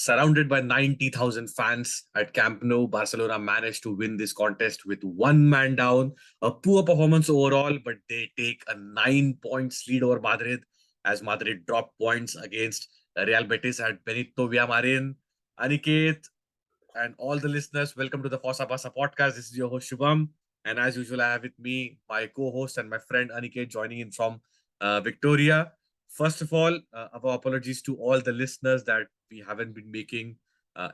surrounded by 90,000 fans at Camp Nou, Barcelona managed to win this contest with one man down. A poor performance overall, but they take a 9 points lead over Madrid as Madrid dropped points against Real Betis at Benito Villamarin. Aniket and all the listeners, welcome to the Fossa Pasa podcast. This is your host Shubham, and as usual, I have with me my co-host and my friend Aniket joining in from Victoria. First of all, our apologies to all the listeners that we haven't been making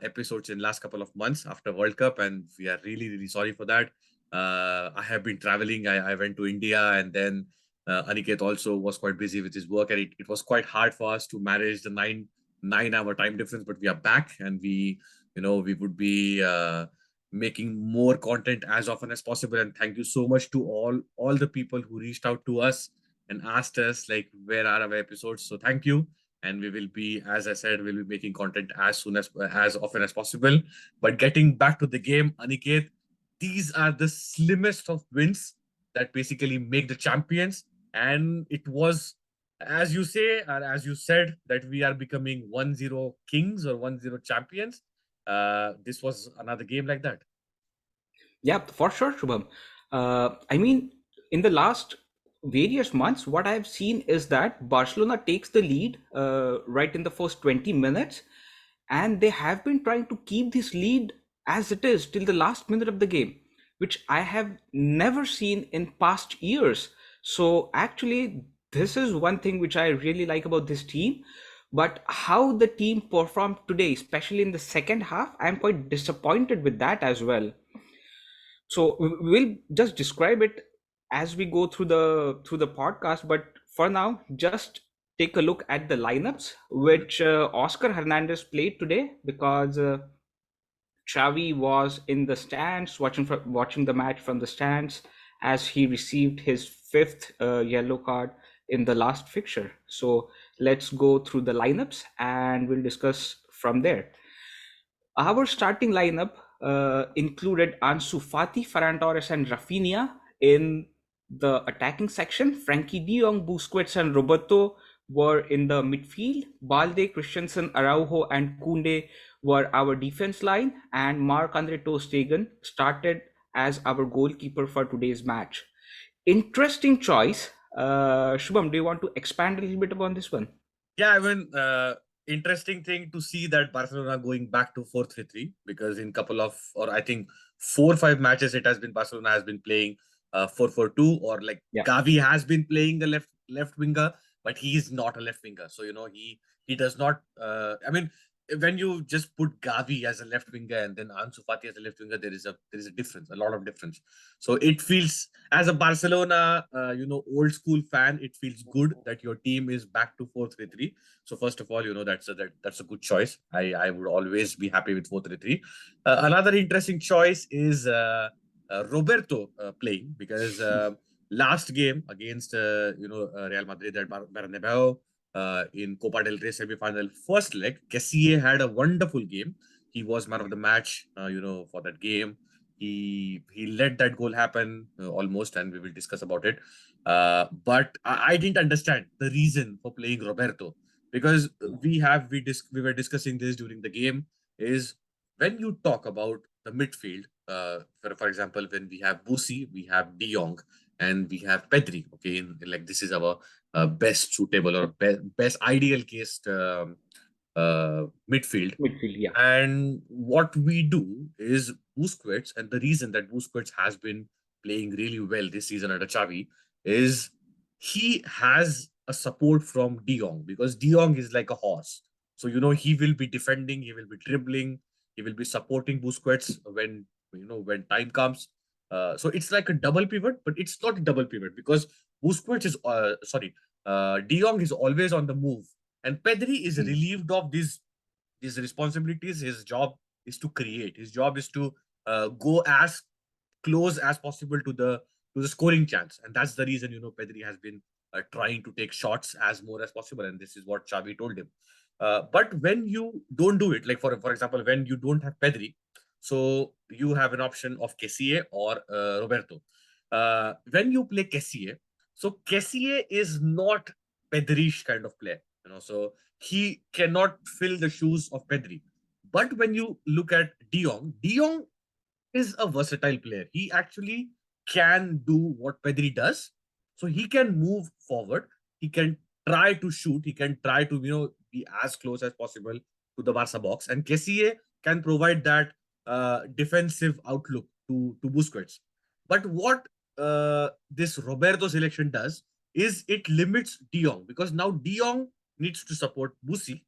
episodes in last couple of months after World Cup, and we are really sorry for that. I have been traveling. I went to India, and then Aniket also was quite busy with his work, and it was quite hard for us to manage the nine hour time difference. But we are back, and we would be making more content as often as possible. And thank you so much to all the people who reached out to us and asked us like where are our episodes. So thank you. And we will be, as I said, we'll be making content as often as possible. But getting back to the game, Aniket, these are the slimmest of wins that basically make the champions. And it was, as you say, or as you said, that we are becoming 1-0 kings or 1-0 champions. This was another game like that. Yeah, for sure, Shubham. I mean, in the last various months, what I've seen is that Barcelona takes the lead right in the first 20 minutes, and they have been trying to keep this lead as it is till the last minute of the game, which I have never seen in past years. So actually, this is one thing which I really like about this team. But how the team performed today, especially in the second half, I'm quite disappointed with that as well. So we'll just describe it as we go through the podcast, but for now just take a look at the lineups which Oscar Hernandez played today, because Xavi was in the stands watching the match from the stands as he received his fifth yellow card in the last fixture. So let's go through the lineups and we'll discuss from there. Our starting lineup included Ansu Fati, Ferran Torres, and Rafinha in the attacking section. Frankie de Jong, Busquets, and Roberto were in the midfield. Balde, Christensen, Araujo, and Kunde were our defense line, and Marc-Andre ter Stegen started as our goalkeeper for today's match. Interesting choice. Shubham, do you want to expand a little bit upon this one? Yeah, I mean, interesting thing to see that Barcelona going back to 4-3-3, because in couple of, or I think 4 or 5 matches it has been Barcelona has been playing 4-4-2, or like Yeah. Gavi has been playing the left winger, but he is not a left winger. So he does not. I mean, when you just put Gavi as a left winger and then Ansu Fati as a left winger, there is a difference, a lot of difference. So it feels, as a Barcelona, old school fan, it feels good that your team is back to 4-3-3. So first of all, that's a good choice. I would always be happy with 4-3-3. Another interesting choice is Roberto playing, because last game against Real Madrid at Bernabeu, in Copa del Rey semi-final first leg, Kessie had a wonderful game. He was man of the match, for that game. He let that goal happen almost, and we will discuss about it. But I didn't understand the reason for playing Roberto, because we were discussing this during the game. Is when you talk about the midfield, for example, when we have Busi, we have De Jong, and we have Pedri. Okay, like this is our best suitable or best ideal case midfield. Midfield, yeah. And what we do is Busquets, and the reason that Busquets has been playing really well this season under Xavi is he has a support from De Jong, because De Jong is like a horse. So he will be defending, he will be dribbling, he will be supporting Busquets when time comes. So it's like a double pivot, but it's not a double pivot, because Busquets is De Jong is always on the move, and Pedri is Mm. relieved of these responsibilities. His job is to create. His job is to go as close as possible to the scoring chance, and that's the reason Pedri has been trying to take shots as more as possible, and this is what Xavi told him. But when you don't do it, like for example, when you don't have Pedri, so you have an option of Kessie or Roberto. When you play Kessie, so Kessie is not Pedrish kind of player, so he cannot fill the shoes of Pedri. But when you look at De Jong is a versatile player. He actually can do what Pedri does. So he can move forward. He can try to shoot. He can try to, be as close as possible to the Barca box. And Kessie can provide that defensive outlook to Busquets. But what this Roberto selection does is it limits De Jong, because now De Jong needs to support Busi,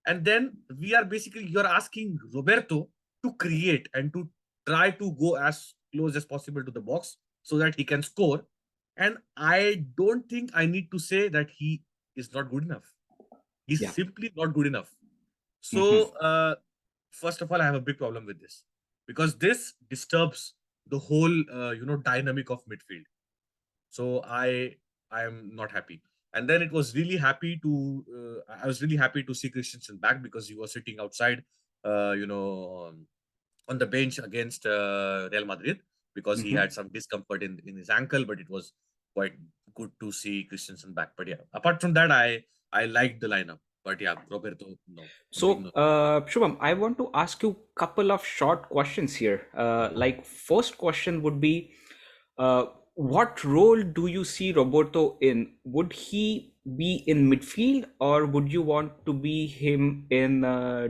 and then you're asking Roberto to create and to try to go as close as possible to the box so that he can score. And I don't think I need to say that he is not good enough. He's Yeah. simply not good enough. Hmm. So, first of all, I have a big problem with this, because this disturbs the whole, dynamic of midfield. So I am not happy. And then it was really happy to I was really happy to see Christensen back, because he was sitting outside, uh, you know, on the bench against Real Madrid, because he Hmm. had some discomfort in his ankle. But it was quite good to see Christensen back. But yeah, apart from that, I liked the lineup. But yeah, Roberto, no, a big So, no. Shubham, I want to ask you a couple of short questions here. Like, first question would be, what role do you see Roberto in? Would he be in midfield, or would you want to be him in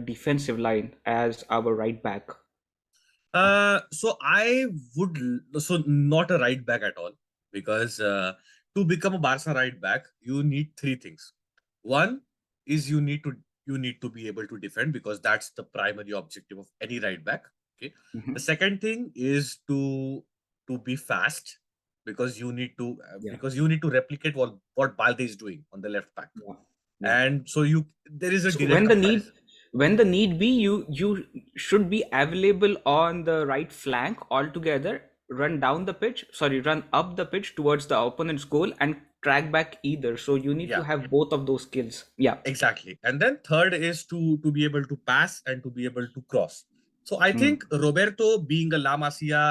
defensive line as our right back? So I would so not a right back at all, because to become a Barca right back, you need three things. One is you need to be able to defend, because that's the primary objective of any right back. Okay. The Hmm. second thing is to be fast, because Yeah, you need to replicate what Balde is doing on the left back. yeah, yeah. And so you there is a So direct comparison. when the need be, you should be available on the right flank altogether. Run down the pitch, sorry, run up the pitch towards the opponent's goal and track back either. So you need to Yeah. have both of those skills. Yeah. Exactly. And then third is to be able to pass and to be able to cross. So I Mm. think Roberto, being a La Masia,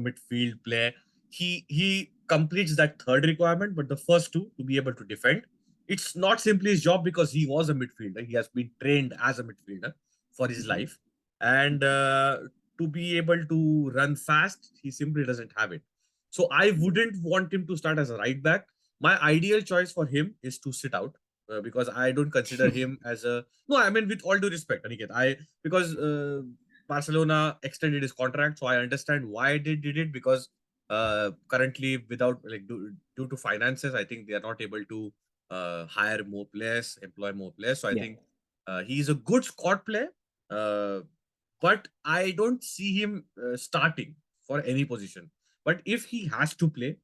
midfield player, he completes that third requirement. But the first two, to be able to defend, it's not simply his job, because he was a midfielder. He has been trained as a midfielder for his Mhm. life, and to be able to run fast, he simply doesn't have it. So I wouldn't want him to start as a right back. My ideal choice for him is to sit out, because I don't consider him as a no. I mean, with all due respect, Aniket, because Barcelona extended his contract, so I understand why they did it, because currently, without due to finances, I think they are not able to hire more players, employ more players. So I Yeah. think he's a good squad player, uh, but I don't see him starting for any position. But if he has to play,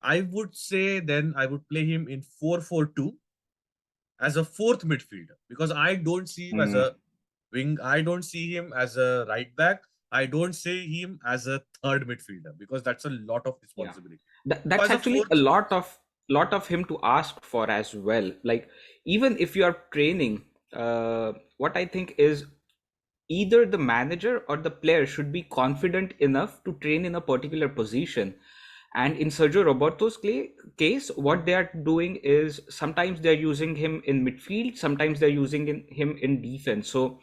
I would say then I would play him in 4-4-2 as a fourth midfielder, because I don't see him as Mm. a wing. I don't see him as a right back. I don't see him as a third midfielder, because that's a lot of Yeah. responsibility. So That's as a actually a fourth, lot of him to ask for as well. Like, even if you are training, what I think is either the manager or the player should be confident enough to train in a particular position. And in Sergio Roberto's case, what they are doing is sometimes they're using him in midfield, sometimes they're using him in defense. So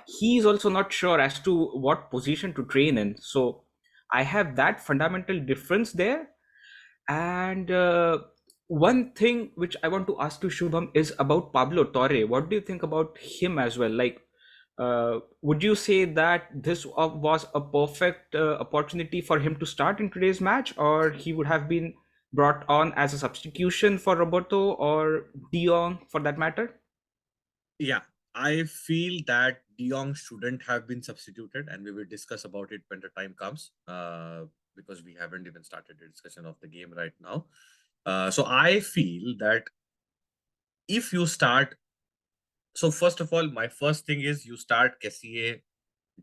he's also not sure as to what position to train in. So I have that fundamental difference there. And one thing which I want to ask you, Shubham, is about Pablo Torre. What do you think about him as well? Like, would you say that this was a perfect opportunity for him to start in today's match, or he would have been brought on as a substitution for Roberto or De Jong for that matter? yeah, I feel that De Jong shouldn't have been substituted, and we will discuss about it when the time comes. Because we haven't even started the discussion of the game right now. So I feel that if you start, so first of all, my first thing is you start Kessie,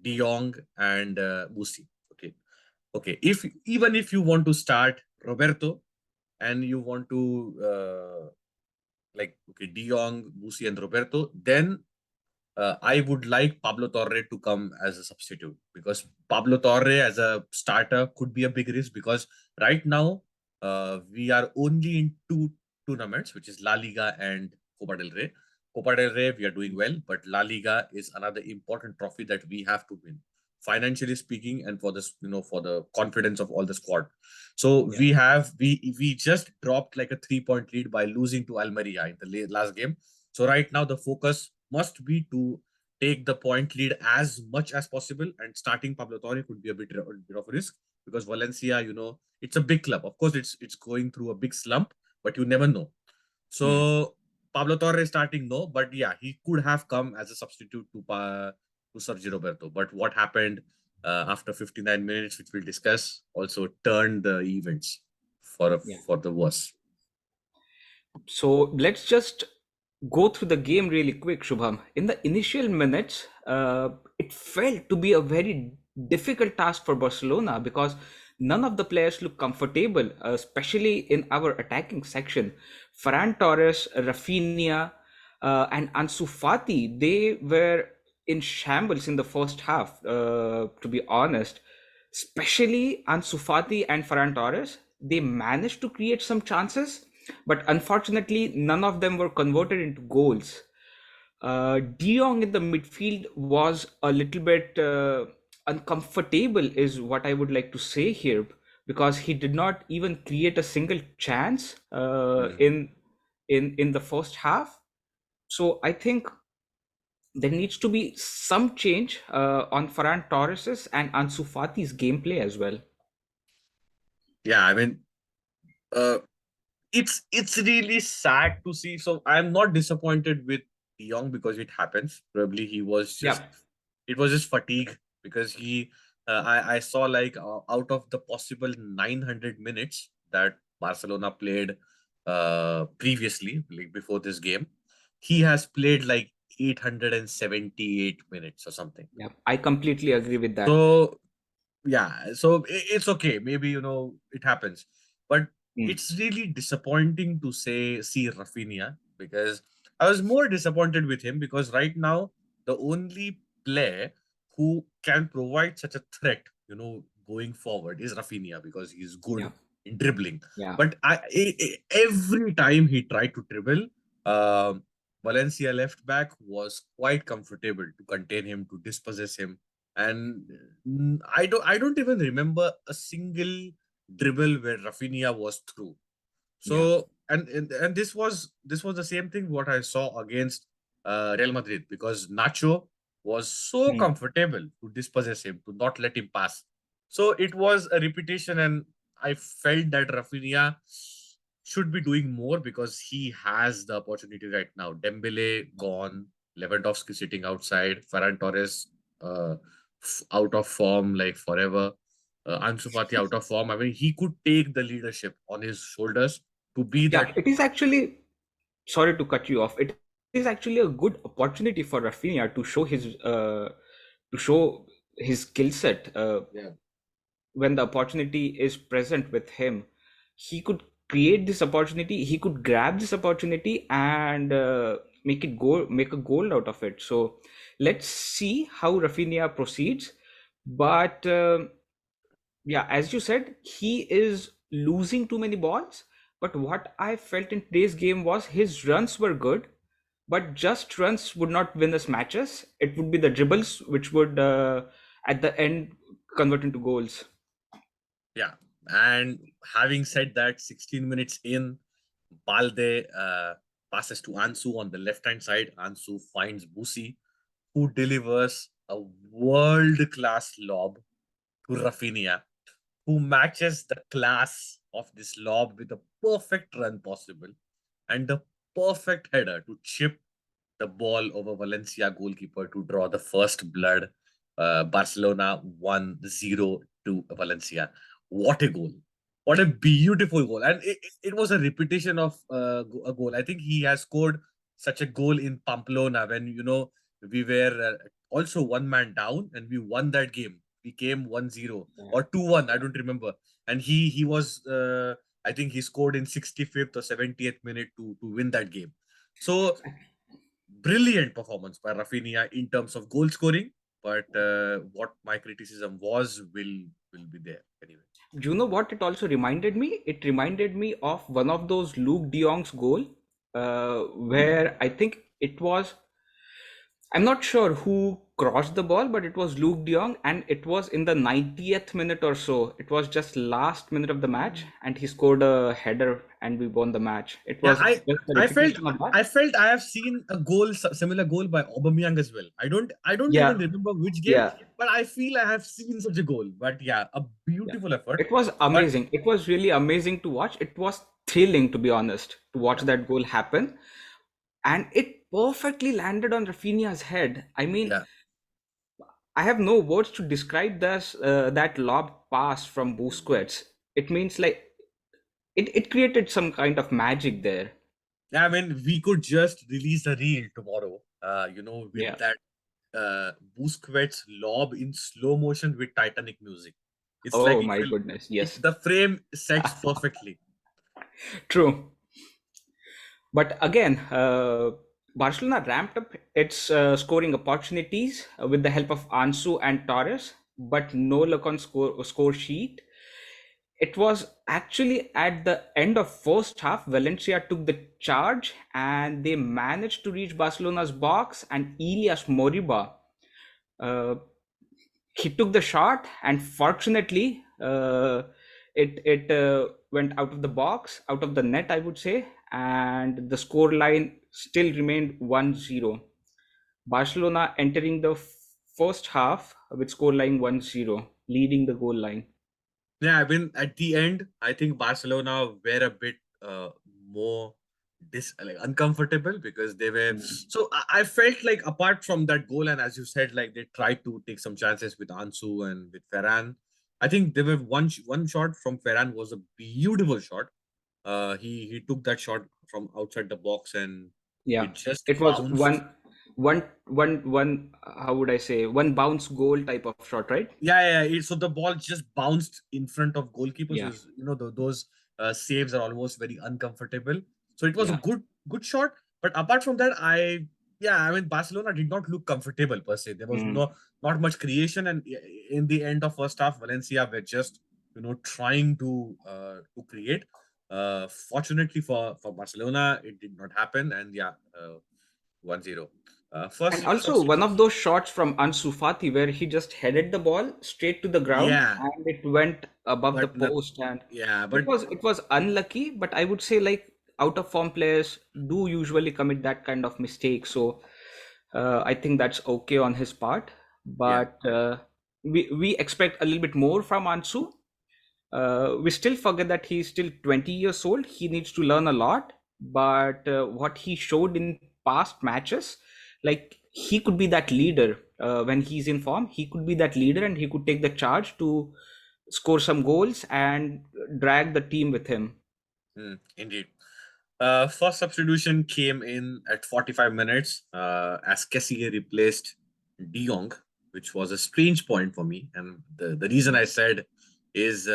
De Jong, and Musi. Okay, okay. If even if you want to start Roberto and you want to okay, De Jong, Musi, and Roberto, then I would like Pablo Torre to come as a substitute, because Pablo Torre as a starter could be a big risk, because right now we are only in two tournaments, which is La Liga and Copa del Rey. Copa del Rey, we are doing well, but La Liga is another important trophy that we have to win, financially speaking, and for this, for the confidence of all the squad. So Yeah. we just dropped like a 3 point lead by losing to Almeria in the last game. So right now the focus must be to take the point lead as much as possible, and starting Pablo Torre could be a bit of a risk because Valencia, it's a big club. Of course, it's going through a big slump, but you never know. Hmm. So Pablo Torre starting, no, but yeah, he could have come as a substitute to Sergi Roberto. But what happened after 59 minutes, which we'll discuss, also turned the events Yeah. for the worse. So let's just go through the game really quick, Shubham. In the initial minutes, it felt to be a very difficult task for Barcelona because none of the players looked comfortable, especially in our attacking section. Ferran Torres, Rafinha, and Ansu Fati, they were in shambles in the first half, to be honest. Especially Ansu Fati and Ferran Torres, they managed to create some chances, but unfortunately, none of them were converted into goals. De Jong in the midfield was a little bit uncomfortable, is what I would like to say here, because he did not even create a single chance Mhm. in the first half. So I think there needs to be some change on Ferran Torres's and Ansu Fati's gameplay as well. Yeah, I mean, uh, it's really sad to see. So I'm not disappointed with De Jong because it happens. Probably Yeah, it was just fatigue because I saw like out of the possible 900 minutes that Barcelona played previously, like before this game, he has played like 878 minutes or something. yeah, I completely agree with that. So yeah, so it's okay. Maybe it happens, but Mm, it's really disappointing to see Rafinha because I was more disappointed with him because right now the only player who can provide such a threat, going forward is Rafinha because he's good yeah, in dribbling. yeah, But every time he tried to dribble, um, Valencia left back was quite comfortable to contain him, to dispossess him, and I don't even remember a single dribble where Rafinha was through. yeah. So and this was the same thing what I saw against Real Madrid because Nacho was so Mm, comfortable to dispossess him, to not let him pass. So it was a repetition, and I felt that Rafinha should be doing more because he has the opportunity right now. Dembele gone, Lewandowski sitting outside, Ferran Torres out of form like forever. Ansu Fati out of form. I mean, he could take the leadership on his shoulders to be yeah, that. it is actually, sorry to cut you off. It is actually a good opportunity for Rafinha to show his skill set. Yeah. When the opportunity is present with him, he could create this opportunity, he could grab this opportunity and make a goal out of it. So let's see how Rafinha proceeds. But yeah, as you said, he is losing too many balls. But what I felt in today's game was his runs were good, but just runs would not win us matches. It would be the dribbles which would at the end convert into goals. Yeah. And having said that, 16 minutes in, Balde passes to Ansu on the left hand side. Ansu finds Busi, who delivers a world class lob to Rafinha, who matches the class of this lob with a perfect run possible and the perfect header to chip the ball over Valencia goalkeeper to draw the first blood. Barcelona 1-0 to Valencia. What a goal! What a beautiful goal. And it was a repetition of a goal. I think he has scored such a goal in Pamplona when, we were also one man down and we won that game. We came 1-0 Yeah. or 2-1. I don't remember. And he was, I think he scored in 65th or 70th minute to win that game. So brilliant performance by Rafinha in terms of goal scoring. But what my criticism will be there anyway. Do you know what it also reminded me? It reminded me of one of those Luke de Jong's goal, where I think It was, I'm not sure who crossed the ball, but it was Luke de Jong, and it was in the 90th minute or so. It was just last minute of the match, and he scored a header, and we won the match. It Yeah, was just the I felt repetition of that. I felt I have seen a goal, similar goal by Aubameyang as well. I don't even Yeah, remember which game, yeah, but I feel I have seen such a goal. But yeah, a yeah. beautiful effort. It was But amazing. It was really amazing to watch. It was thrilling, to be honest, to watch yeah, that goal happen, and it perfectly landed on Rafinha's head. I mean, yeah, I have no words to describe this that lob pass from Busquets. It means like it created some kind of magic there. yeah. I mean, we could just release a reel tomorrow. With Yeah. that Busquets lob in slow motion with Titanic music. It's like Oh my goodness. Yes. the frame sets perfectly. True. But again, Barcelona ramped up its scoring opportunities with the help of Ansu and Torres, but no luck on score sheet. It was actually at the end of first half, Valencia took the charge and they managed to reach Barcelona's box, and Ilias Moriba, uh, he took the shot, and fortunately, it went out of the box, out of the net, I would say, and the score line still remained 1-0. Barcelona entering the first half with score line 1-0, leading the goal line. Yeah, I mean, at the end, I think Barcelona were a bit more uncomfortable because they were. Mm. So I felt like apart from that goal, and as you said, like they tried to take some chances with Ansu and with Ferran. I think there were one shot from Ferran was a beautiful shot. He took that shot from outside the box and Yeah, it just it was bounced. one. How would I say? One bounce goal type of shot, right? So the ball just bounced in front of goalkeepers. Yeah, Those saves are almost very uncomfortable. So it was a yeah. good shot. But apart from that, I mean, Barcelona did not look comfortable per se. There was Mm. not much creation, and in the end of first half, Valencia were just trying to create. Fortunately for Barcelona, it did not happen, and 1-0. And First also one of substitution. those shots from Ansu Fati where he just headed the ball straight to the ground Yeah, and it went above the but the post, and yeah, it but was it was unlucky, but I would say like out of form players do usually commit that kind of mistake. So I think that's okay on his part. yeah. But we expect a little bit more from Ansu. We still forget that he's still 20 years old. He needs to learn a lot. But what he showed in past matches, like he could be that leader when he's in form. He could be that leader and he could take the charge to score some goals and drag the team with him. Indeed. First substitution came in at 45 minutes as Kessie replaced De Jong, which was a strange point for me. And the reason I said is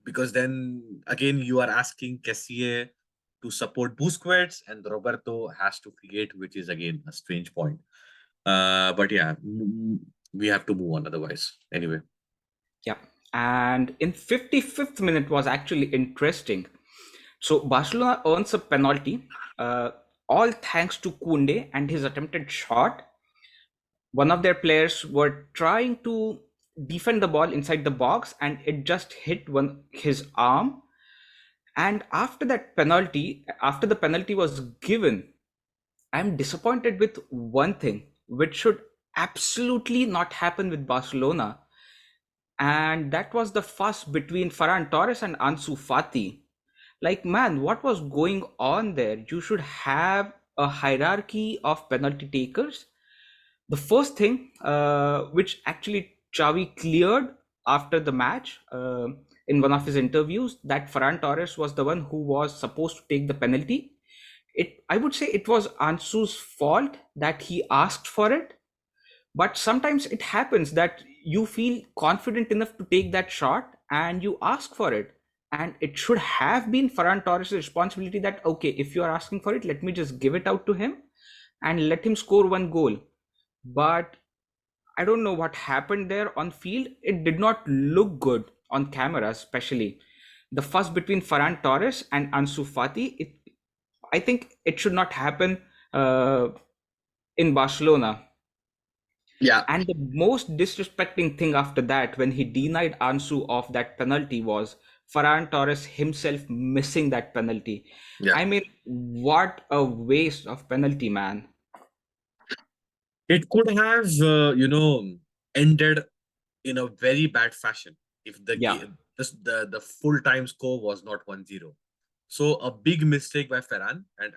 because then again you are asking Kessie to support Busquets and Roberto has to create, which is again a strange point. But yeah, we have to move on otherwise. Anyway. Yeah. And in 55th minute was actually interesting. So Barcelona earns a penalty, uh, all thanks to Kunde and his attempted shot. One of their players were trying to defend the ball inside the box and it just hit one his arm. And after the penalty was given, I'm disappointed with one thing which should absolutely not happen with Barcelona, and that was the fuss between Ferran Torres and Ansu Fati. Like, man, what was going on there? You should have a hierarchy of penalty takers. The first thing, which actually Xavi cleared after the match in one of his interviews, that Ferran Torres was the one who was supposed to take the penalty. I would say it was Ansu's fault that he asked for it, but sometimes it happens that you feel confident enough to take that shot and you ask for it. And it should have been Ferran Torres' responsibility that, okay, if you are asking for it, let me just give it out to him and let him score one goal. But I don't know what happened there on field. It did not look good on camera, especially. The fuss between Ferran Torres and Ansu Fati, I think it should not happen uh, in Barcelona. Yeah, And the most disrespecting thing after that, when he denied Ansu of that penalty, was Ferran Torres himself missing that penalty. yeah. I mean, what a waste of penalty, man. It could have, ended in a very bad fashion if the Yeah. game, the full time score was not 1-0. So a big mistake by Ferran, and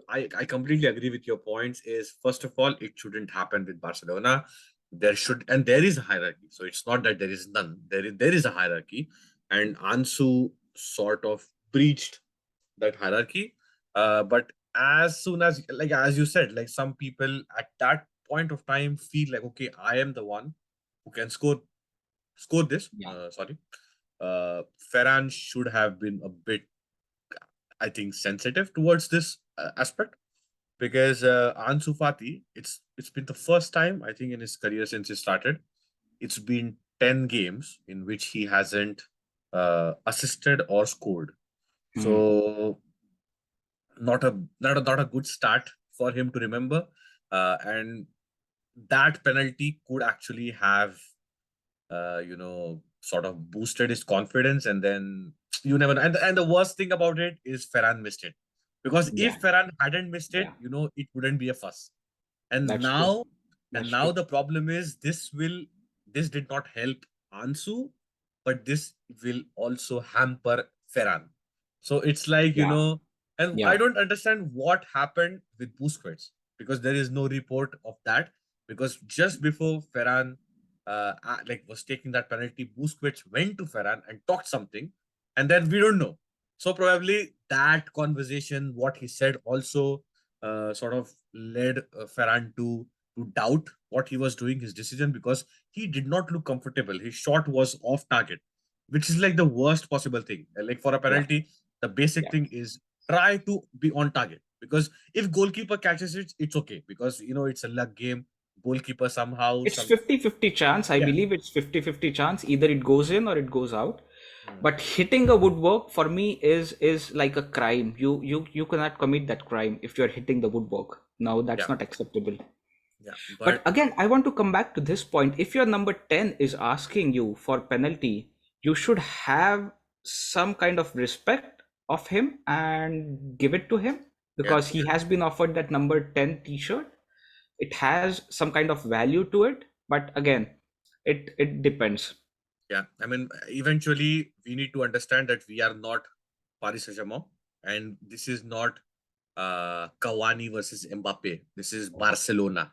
I completely agree with your points. Is first of all, it shouldn't happen with Barcelona. There should, and there is a hierarchy. So it's not that there is none. There is a hierarchy, and Ansu sort of breached that hierarchy. But as soon as, like as you said, like some people at that point of time feel like, okay, I am the one who can score this. Yeah. Sorry, Ferran should have been a bit, I think, sensitive towards this aspect, because Ansu Fati, it's been the first time I think in his career since he started. It's been 10 games in which he hasn't assisted or scored. Hmm. So not a good start for him to remember, and that penalty could actually have sort of boosted his confidence, and then you never know. And the worst thing about it is Ferran missed it, because Yeah. if Ferran hadn't missed it, Yeah. it wouldn't be a fuss. And That's true. now, That's true. the problem is, this did not help Ansu, but this will also hamper Ferran. So it's like, Yeah. and I Yeah. don't understand what happened with Busquets, because there is no report of that. Because just before Ferran was taking that penalty, Busquets went to Ferran and talked something, and then we don't know. So probably that conversation, what he said, also sort of led Ferran to doubt what he was doing, his decision, because he did not look comfortable. His shot was off target, which is like the worst possible thing. Like for a Yeah. penalty, the basic Yeah. thing is try to be on target, because if goalkeeper catches it, it's okay, because it's a luck game. Goalkeeper somehow It's some 50-50 chance. I yeah. believe it's 50-50 chance. Either it goes in or it goes out. Hmm. But hitting a woodwork for me is like a crime. You cannot commit that crime if you're hitting the woodwork. No, that's Yeah, not acceptable. yeah, But but again, I want to come back to this point. If your number 10 is asking you for penalty, you should have some kind of respect of him and give it to him, yeah, because he has been offered that number 10 t-shirt. It has some kind of value to it, but again, it depends. yeah. I mean, eventually we need to understand that we are not Paris Saint-Germain, and this is not Cavani versus Mbappe. This is Barcelona,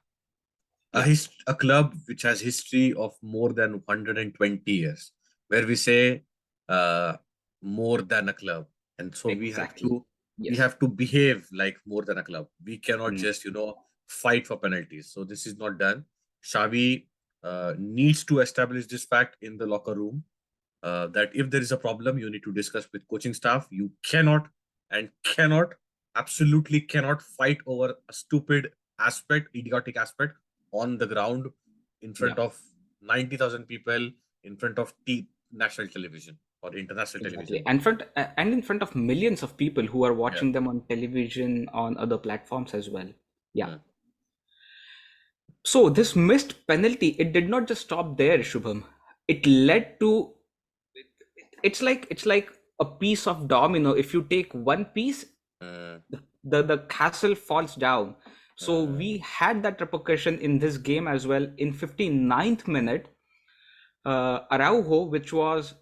Yeah, a club which has history of more than 120 years, where we say uh, more than a club, and so we have exactly. to Yes. behave like more than a club. We cannot Mm. just fight for penalties. So this is not done. Xavi needs to establish this fact in the locker room, that if there is a problem, you need to discuss with coaching staff. You cannot and cannot, absolutely cannot fight over a stupid aspect, idiotic aspect on the ground in Yeah, front of 90,000 people, in front of national television or international exactly. television. And in front of millions of people who are Yeah. watching them on television, on other platforms as well. Yeah. Mm. So this missed penalty, it did not just stop there, Shubham. It led to, it's like a piece of domino. If you take one piece, Mm. the castle falls down. So Mm. we had that repercussion in this game as well. In 59th minute, Araujo, which was,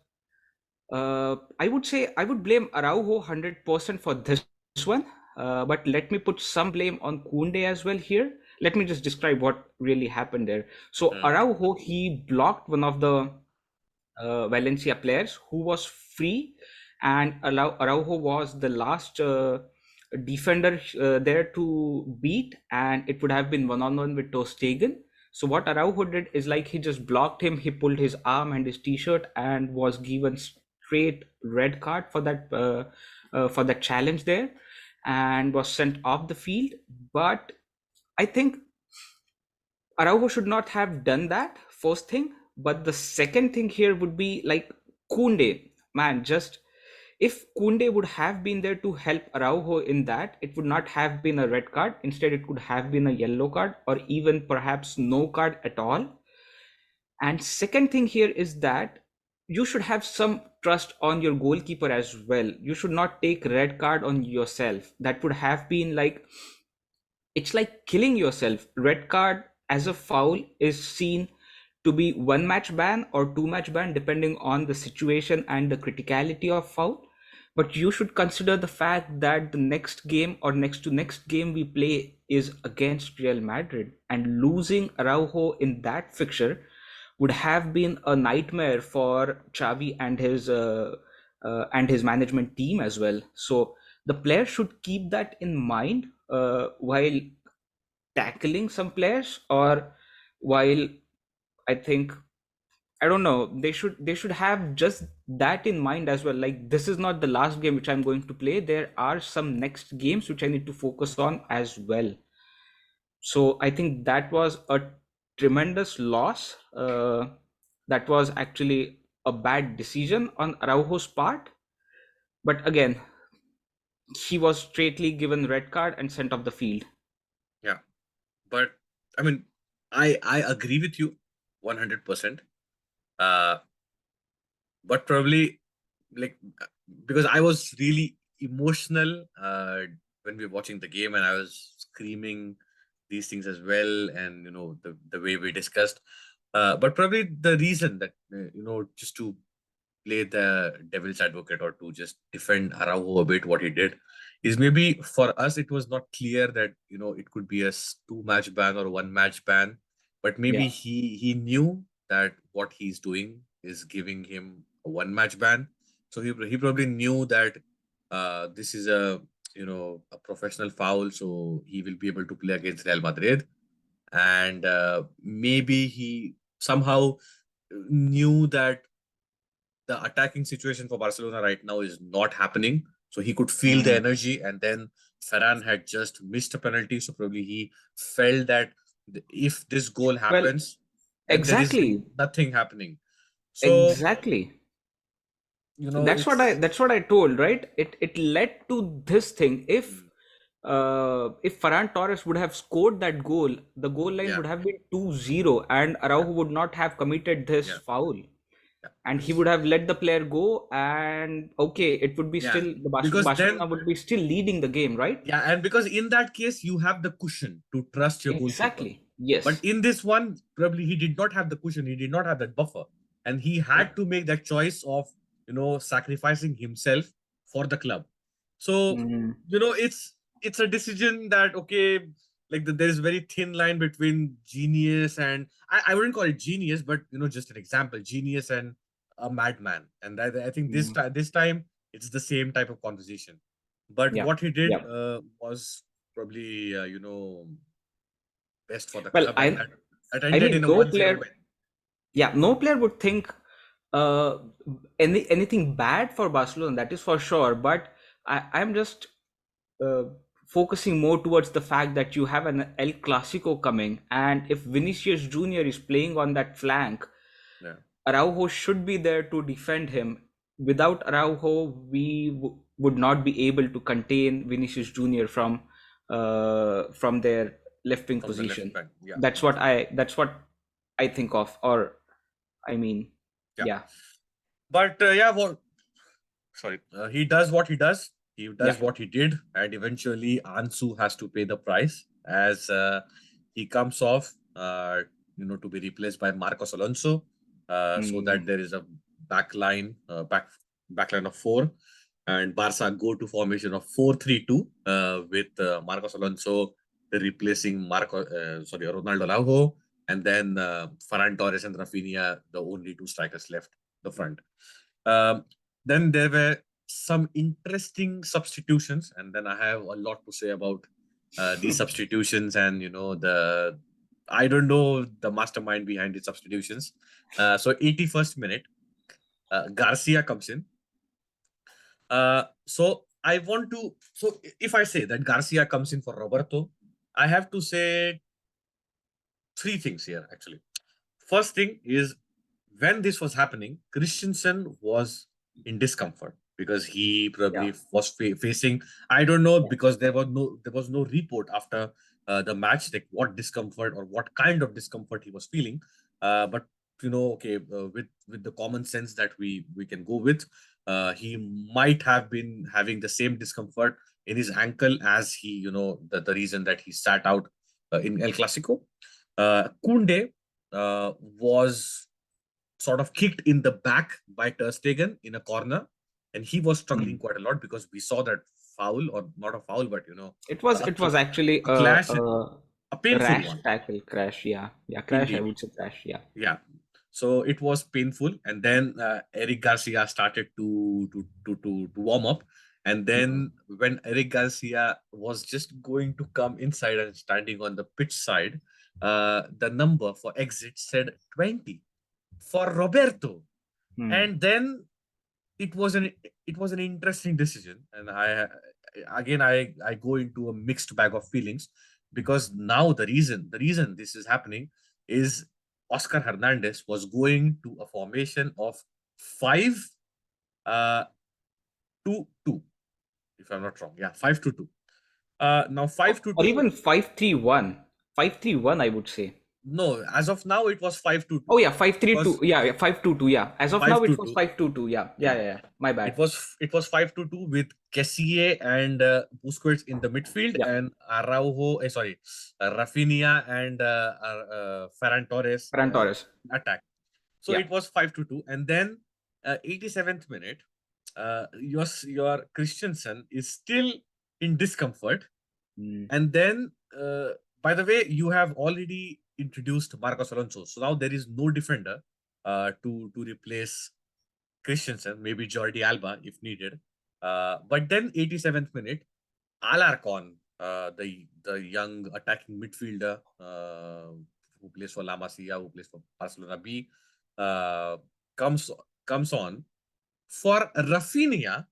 I would say, I would blame Araujo 100% for this one. But let me put some blame on Kunde as well here. Let me just describe what really happened there. So Mm. Araujo, he blocked one of the Valencia players who was free, and Araujo was the last defender there to beat, and it would have been one-on-one with Stegen. So what Araujo did is, like, he just blocked him. He pulled his arm and his t-shirt and was given straight red card for that challenge there, and was sent off the field. But I think Araujo should not have done that, first thing. But the second thing here would be, like, Kunde, man, just if Kunde would have been there to help Araujo in that, it would not have been a red card. Instead, it could have been a yellow card or even perhaps no card at all. And second thing here is that you should have some trust on your goalkeeper as well. You should not take red card on yourself. That would have been like, it's like killing yourself. Red card as a foul is seen to be one match ban or two match ban depending on the situation and the criticality of foul. But you should consider the fact that the next game or next to next game we play is against Real Madrid, and losing Araujo in that fixture would have been a nightmare for Xavi and his management team as well. So the player should keep that in mind while tackling some players, or while, I think, I don't know, they should have just that in mind as well. Like, this is not the last game which I'm going to play. There are some next games which I need to focus on as well. So I think that was a tremendous loss. That was actually a bad decision on Araujo's part. But again, he was straightly given red card and sent off the field. Yeah, but I mean, I agree with you 100%. But probably, like, because I was really emotional when we were watching the game, and I was screaming these things as well, and the way we discussed. But probably the reason that just to play the devil's advocate or to just defend Araujo a bit what he did is maybe for us it was not clear that it could be a two-match ban or one-match ban, but maybe Yeah. he knew that what he's doing is giving him a one-match ban. So he probably knew that this is a professional foul, so he will be able to play against Real Madrid, and maybe he somehow knew that the attacking situation for Barcelona right now is not happening. So he could feel the Mm. energy, and then Ferran had just missed a penalty. So probably he felt that if this goal Well, happens, then there is exactly. nothing happening. So Exactly. it's That's what I told, right? It led to this thing. If Ferran Torres would have scored that goal, the goal line yeah, would have been 2-0, and yeah, Araujo would not have committed this yeah, foul. yeah, And he would have let the player go, and okay, it would be yeah. still, Because Barcelona then, would be still leading the game, right? yeah, and because in that case you have the cushion to trust your goalkeeper. Exactly. But Yes. in this one, probably he did not have the cushion. He did not have that buffer, and he Yeah. had to make that choice of sacrificing himself for the club. So Mm, it's a decision that okay, like there is very thin line between genius and I wouldn't call it genius, but just an example, genius and a madman. And I think mm, this time it's the same type of conversation. But yeah. what he did Yeah. was probably best for the Well, club, and that I ended in mean, a no 1-0 player, win. yeah, no player would think uh, anything bad for Barcelona, that is for sure. But I'm just uh, focusing more towards the fact that you have an El Clasico coming, and if Vinicius Junior is playing on that flank, Yeah, Araujo should be there to defend him. Without Araujo, we would not be able to contain Vinicius Junior from their left wing from the left position. back. Yeah, That's what I think of, or I mean, yeah. yeah, But yeah, sorry, he does what he does. He yeah. does what he did, and eventually Ansu has to pay the price as he comes off, to be replaced by Marcos Alonso, so that Mm, there is a back line, back line of four, and Barca go to formation of 4-3-2 with Marcos Alonso replacing Ronaldo Araujo, and then Ferran Torres and Rafinha, the only two strikers left the front. Um, then there were some interesting substitutions, and then I have a lot to say about these substitutions, and the I don't know the mastermind behind the substitutions. So 81st minute, Garcia comes in. So I want to. So if I say that Garcia comes in for Roberto, I have to say three things here actually. First thing is when this was happening, Christensen was in discomfort. because he Yeah. probably was facing, I don't know, Yeah. because there was no report after the match, like what discomfort or what kind of discomfort he was feeling. But okay, with the common sense that we can go with, he might have been having the same discomfort in his ankle as he, the reason that he sat out in El Clasico. Kunde was sort of kicked in the back by Ter Stegen in a corner, and he was struggling Hmm. quite a lot because we saw that foul, or not a foul, but a, It was actually a clash, a a painful rash one, tackle crash. Yeah, yeah, crash. I indeed. would say crash. Yeah. Yeah. So it was painful, and then Eric Garcia started to warm up, and Mhm. then when Eric Garcia was just going to come inside and standing on the pitch side, the number for exit said 20 for Roberto, Hmm. and then it was an it was an interesting decision, and I go into a mixed bag of feelings, because now the reason this is happening is Oscar Hernandez was going to a formation of 5 uh 2-2, if I'm not wrong. Yeah, 5-2. Now 5 to Or 2. even 5-3-1. 5-3-1, I would say. No, as of now it was 5 to Oh 2. yeah, It 5-3-2. was Yeah, yeah, 5-2-2. Yeah. As of now, 5 it to was 2. 5-2-2. Yeah, yeah, Yeah. yeah, yeah. My It bad. was it was 5-2 with Kessié and Busquets in the midfield, Yeah, and Rafinha and Ferran Torres Ferran Torres. attack. So Yeah. it was 5-2, and then 87th minute, your Christensen is still in discomfort, Mm. and then by the way, you have already introduced Marcos Alonso, so now there is no defender to replace Christensen, maybe Jordi Alba if needed. But then 87th minute, Alarcon, the young attacking midfielder who plays for La Masia, who plays for Barcelona B, uh, comes comes on for Rafinha,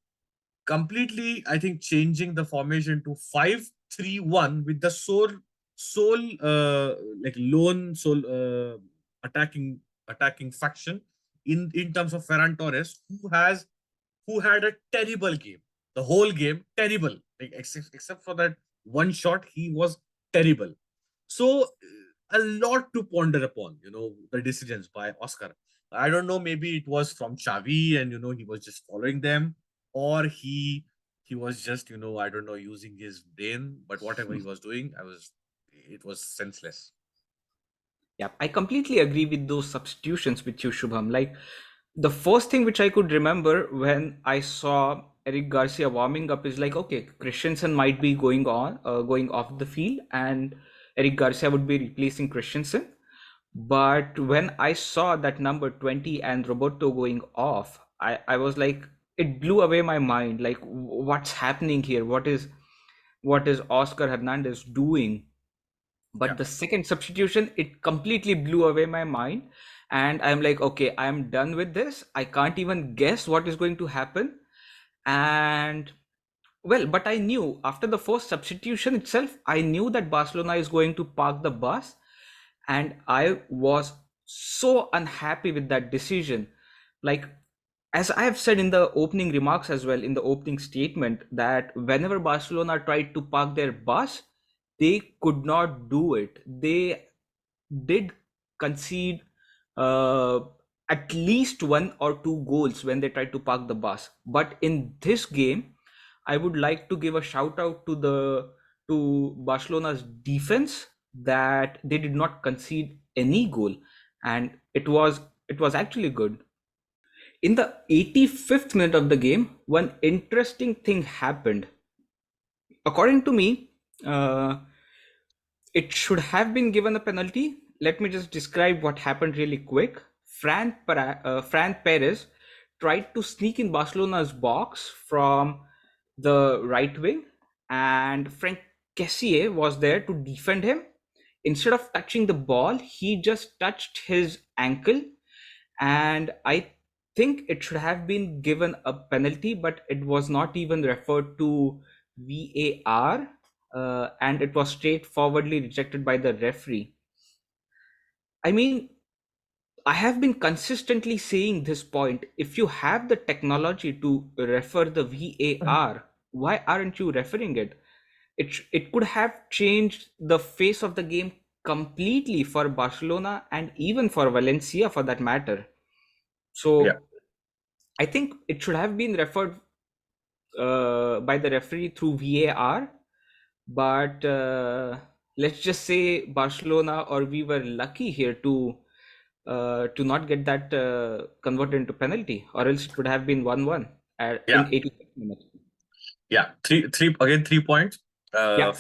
completely, I think, changing the formation to 5-3-1 with the sole like lone sole attacking faction in terms of Ferran Torres, who had a terrible game. The whole game, terrible. Like, except for that one shot, he was terrible. So a lot to ponder upon, the decisions by Oscar. I don't know, maybe it was from Xavi and he was just following them, or he was just, I don't know, using his brain, but whatever he was doing, it was senseless. Yeah, I completely agree with those substitutions with you, Shubham. Like the first thing which I could remember when I saw Eric Garcia warming up is like, okay, Christensen might be going off the field, and Eric Garcia would be replacing Christensen. But when I saw that number 20 and Roberto going off, I was like, it blew away my mind. Like, what's happening here? What is Oscar Hernandez doing? Yeah. But the second substitution, it completely blew away my mind, and I'm like, okay, I'm done with this. I can't even guess what is going to happen. And well, but I knew after the first substitution itself, I knew that Barcelona is going to park the bus, and I was so unhappy with that decision. Like, as I have said in the opening remarks as well, in the opening statement, that whenever Barcelona tried to park their bus, they could not do it. They did concede uh, at least one or two goals when they tried to park the bus. But in this game, I would like to give a shout out to Barcelona's defense, that they did not concede any goal, and it was actually good. In the 85th minute of the game, one interesting thing happened. According to me, uh, it should have been given a penalty. Let me just describe what happened really quick. Fran Perez tried to sneak in Barcelona's box from the right wing, and Frank Kessié was there to defend him. Instead of touching the ball, he just touched his ankle, and I think it should have been given a penalty, but it was not even referred to VAR, and it was straightforwardly rejected by the referee. I mean, I have been consistently saying this point. If you have the technology to refer the VAR, why aren't you referring it? It could have changed the face of the game completely for Barcelona and even for Valencia for that matter. Yeah, So I think it should have been referred by the referee through VAR, but let's just say Barcelona or we were lucky here to not get that converted into penalty, or else it would have been 1-1 in yeah, 86 minutes. yeah. Three again. 3 points. Yeah,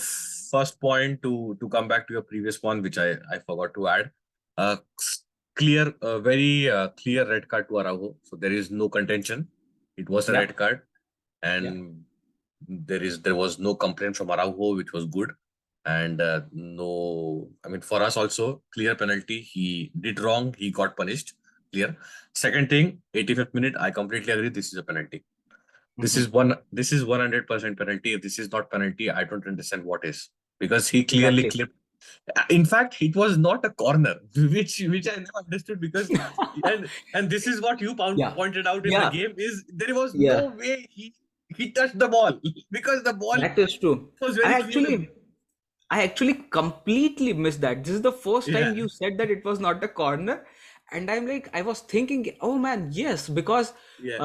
First point to come back to your previous one, which I forgot to add. Uh, clear, very clear red card to Araujo. So there is no contention. It was a yeah, red card, yeah, and there was no complaint from Araujo, which was good. And no, I mean, for us also, clear penalty. He did wrong. He got punished. Clear. Second thing, 85th minute. I completely agree. This is a penalty. This hmm, is one. This is 100% penalty. If this is not penalty, I don't understand what is, because he clearly exactly. clipped. In fact, it was not a corner, which I never understood, because and this is what you Yeah, pointed out in the yeah, game, is there was yeah. no way he touched the ball because the ball That is true. was I very clear. actually, I actually completely missed that. This is the first Yeah, time you said that it was not a corner, and I'm like, I was thinking, oh man, yes, because yeah,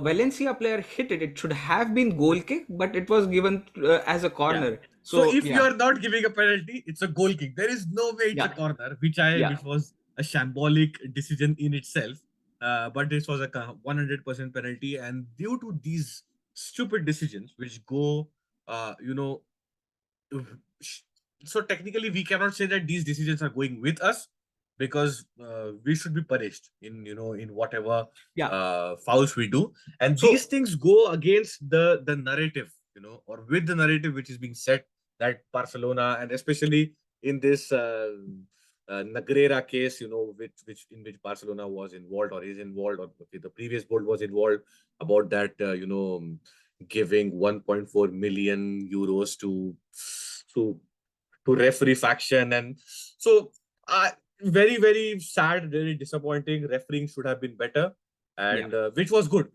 Valencia player hit it. It should have been goal kick, but it was given as a yeah. corner. So So if you yeah, are not giving a penalty, it's a goal kick. There is no way it's a yeah, corner, yeah, which was a shambolic decision in itself. But this was a 100% penalty, and due to these stupid decisions, which go, you know, so technically we cannot say that these decisions are going with us, because we should be punished in, in whatever yeah. fouls we do, and these So things go against the narrative, or with the narrative which is being set, that Barcelona, and especially in this Nagrera case, which in which Barcelona was involved or is involved, or okay, the previous board was involved, about that, giving 1.4 million euros to to referee faction. And so very, very sad, very disappointing. Refereeing should have been better, yeah, and which was good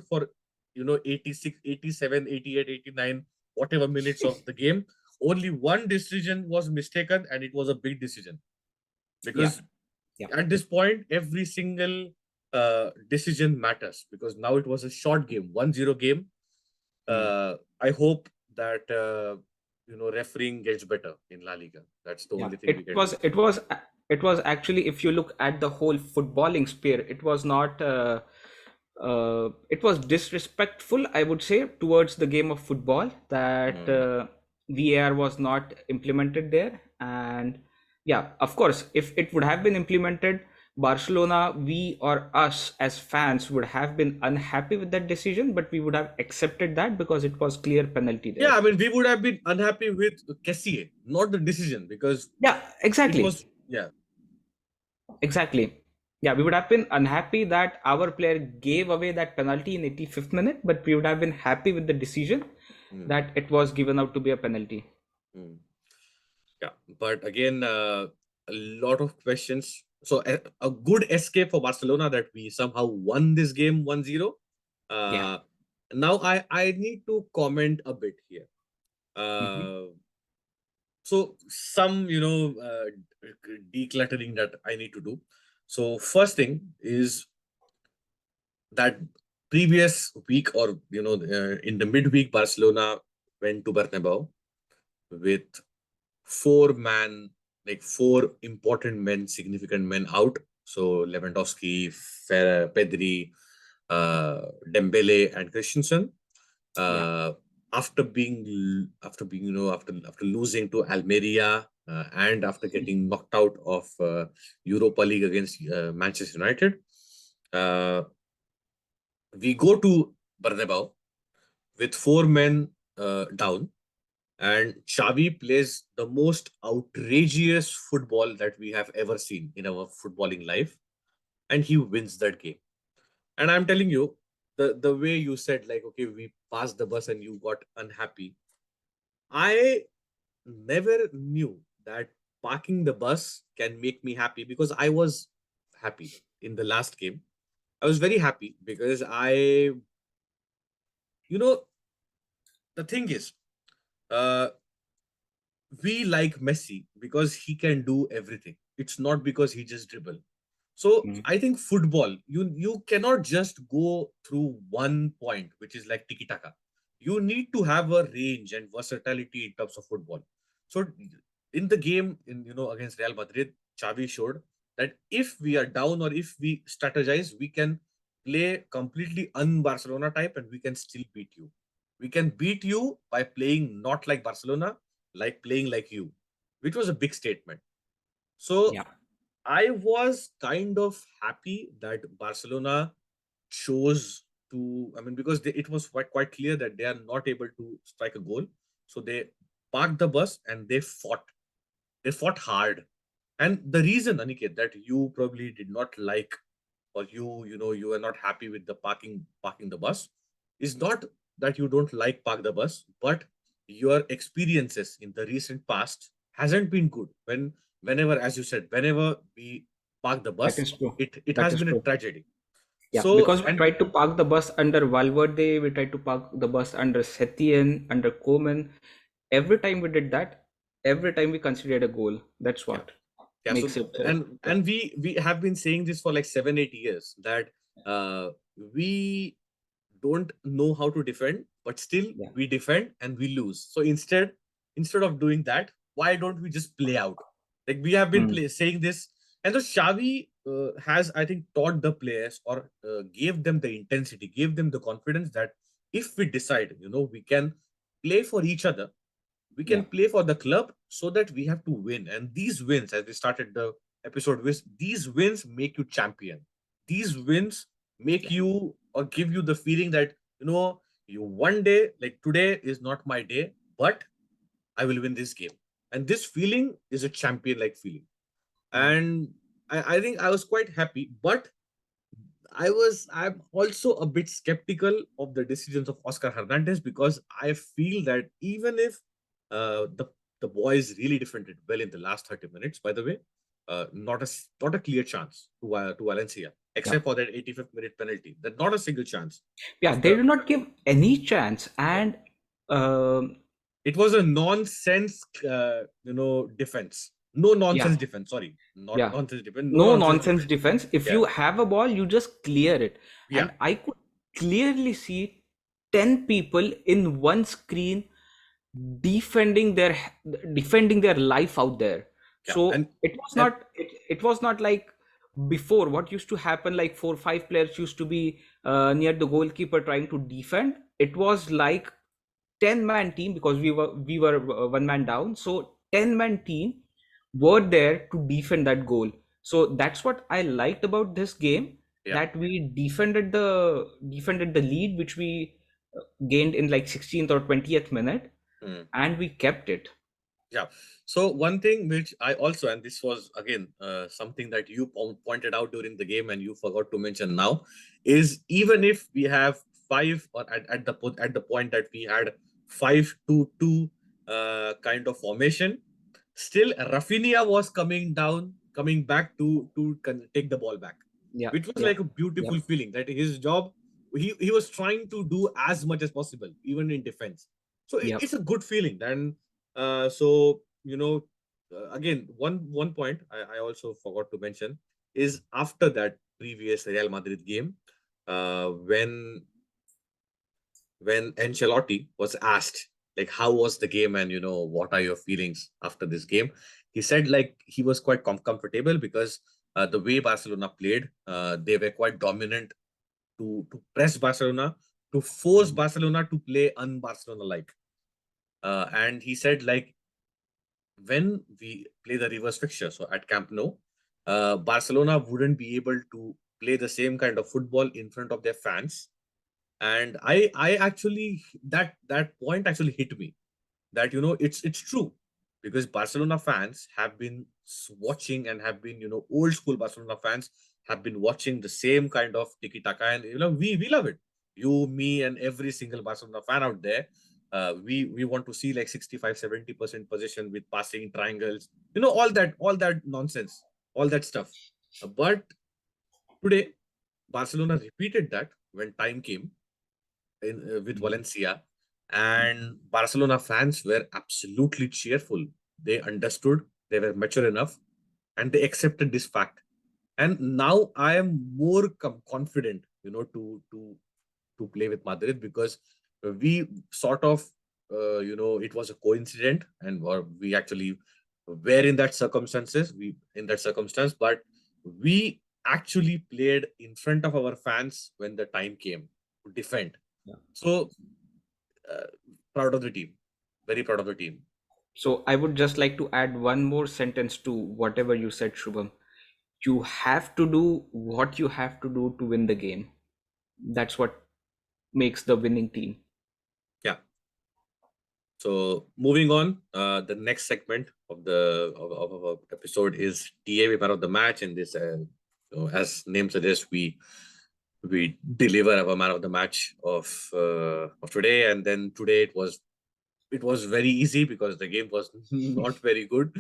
for 86, 87, 88, 89, whatever minutes of the game. Only one decision was mistaken, and it was a big decision, yeah, because yeah. at this point every single decision matters, because now it was a short game, 1-0 game. Hmm. I hope that refereeing gets better in La Liga. That's the Yeah, only thing we can do. it was actually, if you look at the whole footballing sphere, it was not it was disrespectful, I would say, towards the game of football, that Mm. VAR was not implemented there. And yeah, of course, if it would have been implemented, Barcelona, we or us as fans would have been unhappy with that decision, but we would have accepted that because it was clear penalty there. Yeah, I mean, we would have been unhappy with Kessié, not the decision, because Yeah, it exactly. was, yeah. Exactly. Yeah, we would have been unhappy that our player gave away that penalty in 85th minute, but we would have been happy with the decision Mm, that it was given out to be a penalty. mm. Yeah, but again, a lot of questions. So a good escape for Barcelona, that we somehow won this game 1-0. Yeah. Uh, Now I need to comment a bit here. Hmm. Uh, so some, decluttering that I need to do. So first thing is that previous week, or in the midweek, Barcelona went to Bernabeu with four important men, significant men out. So Lewandowski, Pedri, Dembele, and Christensen. Yeah. Uh, after losing to Almeria, and after getting knocked out of Europa League against Manchester United, uh, we go to Bernabeu with four men down, and Xavi plays the most outrageous football that we have ever seen in our footballing life, and he wins that game. And I'm telling you, the way you said, like, okay, we passed the bus and you got unhappy. I never knew that parking the bus can make me happy, because I was happy in the last game. I was very happy because you know, the thing is, uh, we like Messi because he can do everything. It's not because he just dribble. So Mm. I think football, you cannot just go through one point, which is like tiki taka. You need to have a range and versatility in terms of football. So in the game, against Real Madrid, Xavi showed that if we are down or if we strategize, we can play completely un-Barcelona type and we can still beat you. We can beat you by playing not like Barcelona, like playing like you, which was a big statement. So Yeah, I was kind of happy that Barcelona chose to, I mean, because it was quite clear that they are not able to strike a goal. So they parked the bus and they fought. They fought hard. And the reason, Aniket, that you probably did not like, or you are not happy with the parking the bus, is not that you don't like park the bus, but your experiences in the recent past hasn't been good. Whenever, as you said, whenever we park the that bus, is true. it That has is been a true. tragedy. Yeah, So, because we and tried to park the bus under Valverde, we tried to park the bus under Setien, under Koeman. Every time we did that, every time we considered a goal. That's yeah, what yeah. So makes it. Yeah, and we have been saying this for like 7-8 years that we don't know how to defend, but still yeah, we defend and we lose. So instead of doing that, why don't we just play out? Like we have been mm, saying this, and so Xavi has, I think, taught the players or gave them the intensity, gave them the confidence that if we decide, we can play for each other, we yeah, can play for the club, so that we have to win. And these wins, as we started the episode with, these wins make you champion. These wins make yeah, you or give you the feeling that, you one day, like today is not my day, but I will win this game. And this feeling is a champion like feeling. mm, And I think I was quite happy, but I'm also a bit skeptical of the decisions of Oscar Hernandez, because I feel that even if the boys really defended well in the last 30 minutes, by the way, not a clear chance to Valencia, yeah. except for that 85th minute penalty. That not a single chance Yeah, they after. did not give any chance, Yeah, and um, it was a nonsense, defense. No yeah, nonsense defense. Sorry, not yeah, nonsense defense. No no nonsense nonsense defense. defense. If Yeah, you have a ball, you just clear it. yeah, And I could clearly see 10 people in one screen defending their defending their life out there. yeah, So and and it was not like before what used to happen, like 4 5 players used to be near the goalkeeper trying to defend. It was like 10-man team, because we were 1 man down, so 10-man team were there to defend that goal. So that's what I liked about this game, yeah. that we defended the lead which we gained in like 16th or 20th minute, Hmm. and we kept it. Yeah. So one thing which I also, and this was again something that you pointed out during the game and you forgot to mention now, is even if we have five, or at the point that we had 5-2-2 kind of formation, still Rafinha was coming back to take the ball back, Yeah, which was yeah, like a yeah, beautiful feeling that his job, he was trying to do as much as possible, even in defense. So yeah. it's a good feeling. And so again, one point I also forgot to mention is after that previous Real Madrid game, when Ancelotti was asked like how was the game and what are your feelings after this game, he said like he was quite comfortable because the way Barcelona played, they were quite dominant to press Barcelona, to force Mhm. Barcelona to play un-Barcelona like. And he said like when we play the reverse fixture, so at Camp Nou, Barcelona wouldn't be able to play the same kind of football in front of their fans. And I actually, that point actually hit me, that it's true, because Barcelona fans have been watching and have been, old school Barcelona fans have been watching the same kind of tiki taka, and we love it. You, me, and every single Barcelona fan out there, we want to see like 65-70% position with passing triangles, all that nonsense, all that stuff. But Today, Barcelona repeated that when time came with Mm. Valencia, and Barcelona fans were absolutely cheerful. They understood, they were mature enough, and they accepted this fact. And now I am more confident, to play with Madrid, because we sort of, it was a coincidence, and or we actually were in that circumstances, we in that circumstance, but we actually played in front of our fans when the time came to defend. Yeah. So uh, proud of the team, very proud of the team. So I would just like to add one more sentence to whatever you said, Shubham. You have to do what you have to do to win the game. That's what makes the winning team. Yeah. So moving on, the next segment of of our episode is TFB Man of the Match. In this, as name suggests, we deliver our Man of the Match of today, and then today it was very easy because the game was not very good.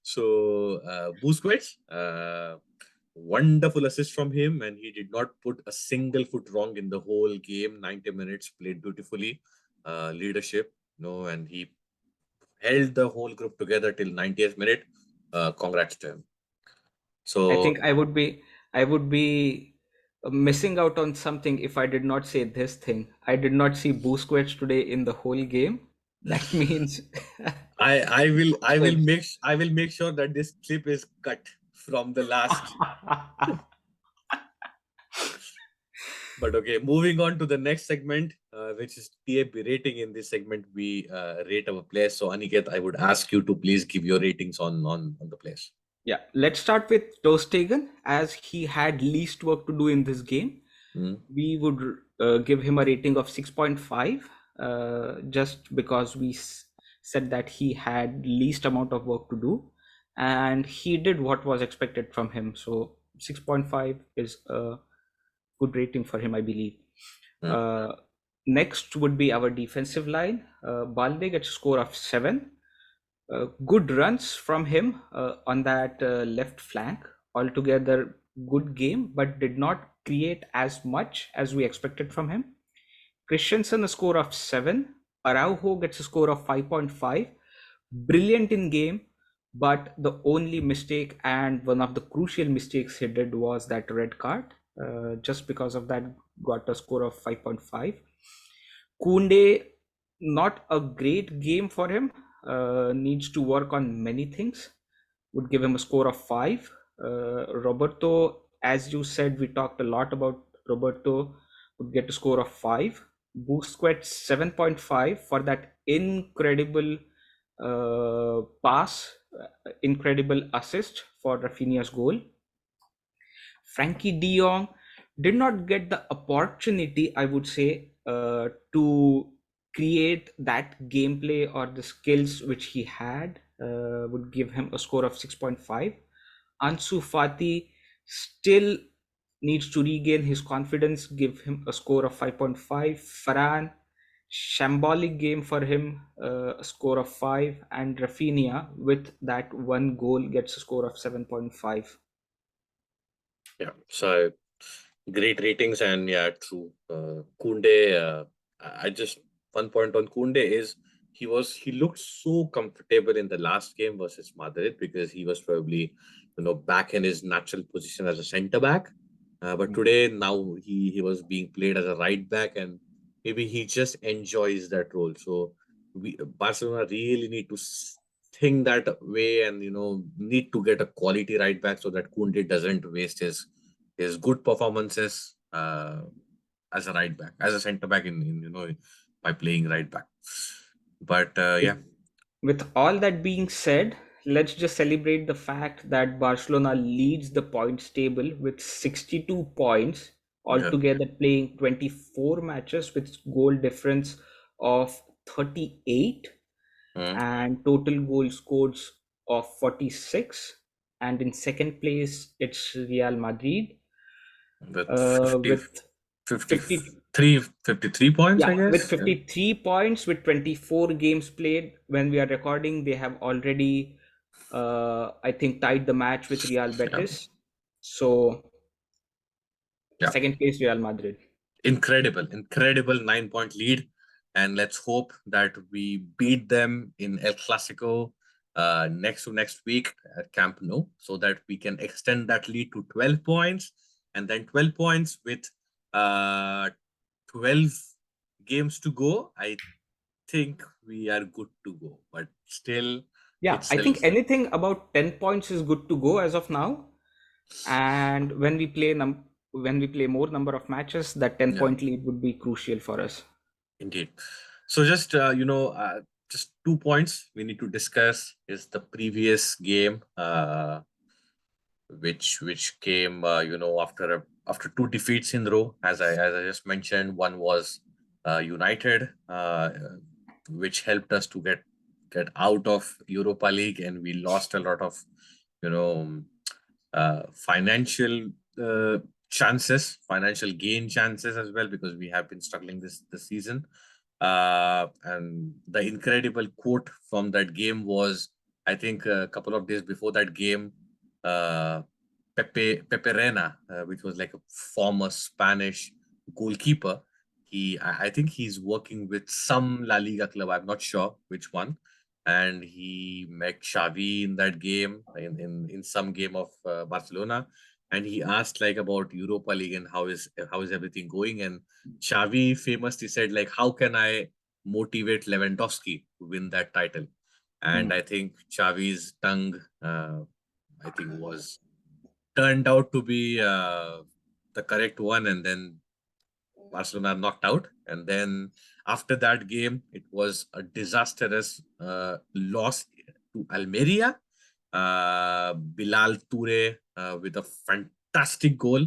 So Busquets, wonderful assist from him, and he did not put a single foot wrong in the whole game. 90 minutes played beautifully, leadership, and he held the whole group together till 90th minute. Congrats to him. I So think I would be missing out on something if I did not say this thing. I did not see Busquets today in the whole game. That means Busquets. I will make sure that this clip is cut from the last. But okay, moving on to the next segment, which is TFB rating. In this segment, we rate our players. So Aniket, I would ask you to please give your ratings on the players. Yeah, let's start with Stegen as he had least work to do in this game. Mm. We would give him a rating of 6.5 just because said that he had least amount of work to do and he did what was expected from him. So 6.5 is a good rating for him, I believe. Mm. Uh, Next would be our defensive line. Balde gets a score of 7. Good runs from him on that left flank. Altogether, good game, but did not create as much as we expected from him. Christensen a score of 7. Araujo gets a score of 5.5. Brilliant in game, but the only mistake and one of the crucial mistakes he did was that red card. Just because of that, got a score of 5.5. Kunde, not a great game for him. Needs to work on many things. Would give him a score of 5. Roberto, as you said, we talked a lot about Roberto, would get a score of 5. Busquets 7.5 for that incredible pass, incredible assist for Rafinha's goal. Frankie de Jong did not get the opportunity, I would say, to create that gameplay or the skills which he had. Would give him a score of 6.5. Ansu Fati still needs to regain his confidence, give him a score of 5.5. Ferran, shambolic game for him, a score of 5. And Rafinha, with that one goal, gets a score of 7.5. Yeah. So great ratings, and yeah, true. Kunde, I just one point on Kunde is he looked so comfortable in the last game versus Madrid because he was probably back in his natural position as a center back. But today now he was being played as a right back, and maybe he just enjoys that role. So we Barcelona really need to think that way, and need to get a quality right back so that Kunde doesn't waste his good performances as a right back, as a center back in by playing right back. But yeah, With all that being said, let's just celebrate the fact that Barcelona leads the points table with 62 points, yeah, altogether playing 24 matches with goal difference of 38 mm, and total goal scores of 46. And in second place, it's Real Madrid with with 50, 50. 53 points, I Yeah, with guess. Yeah, 53 points with 24 games played. When we are recording, they have already, I think, tied the match with Real yeah. Betis. So Yeah. second place Real Madrid. Incredible 9-point lead. And let's hope that we beat them in El Clasico next week at Camp Nou, so that we can extend that lead to 12 points. And then 12 points with 12 games to go. I think we are good to go, but still, Yeah, I think itself. anything about 10 points is good to go as of now. And when we play more number of matches, that 10 Yeah, point lead would be crucial for us. indeed. So just just 2 points we need to discuss is the previous game, which came after two defeats in a row. As I just mentioned, one was United, which helped us to get out of Europa League, and we lost a lot of you know financial financial gain chances as well, because we have been struggling this season. And the incredible quote from that game was, I think, a couple of days before that game, uh, Pepe Reina, which was like a former Spanish goalkeeper. I think he's working with some La Liga club. I'm not sure which one, and he met Xavi in that game, in some game of Barcelona, and he asked like about Europa League and how is everything going, and Xavi famously said like, how can I motivate Lewandowski to win that title? And Hmm. I think Xavi's tongue, I think, was turned out to be the correct one, and then Barcelona knocked out. And then after that game, it was a disastrous loss to Almeria. Bilal Toure with a fantastic goal,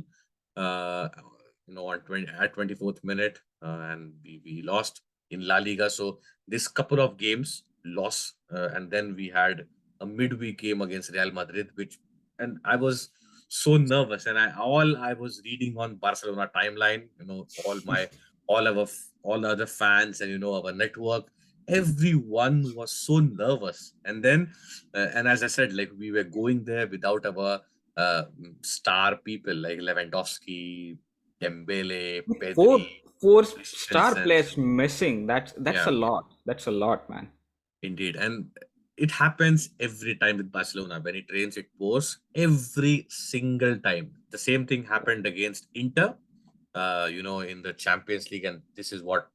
uh, at 24th minute, and we lost in La Liga. So this couple of games lost, and then we had a midweek game against Real Madrid, and I was so nervous, and I was reading on Barcelona timeline, all other fans, and our network, everyone was so nervous. And then and as I said, like, we were going there without our star people like Lewandowski, Dembele, Four Pedri, four star Christensen. players missing. That's a Yeah, lot. That's a lot, man. indeed. And it happens every time with Barcelona. When it rains, it pours every single time. The same thing happened against Inter, in the Champions League, and this is what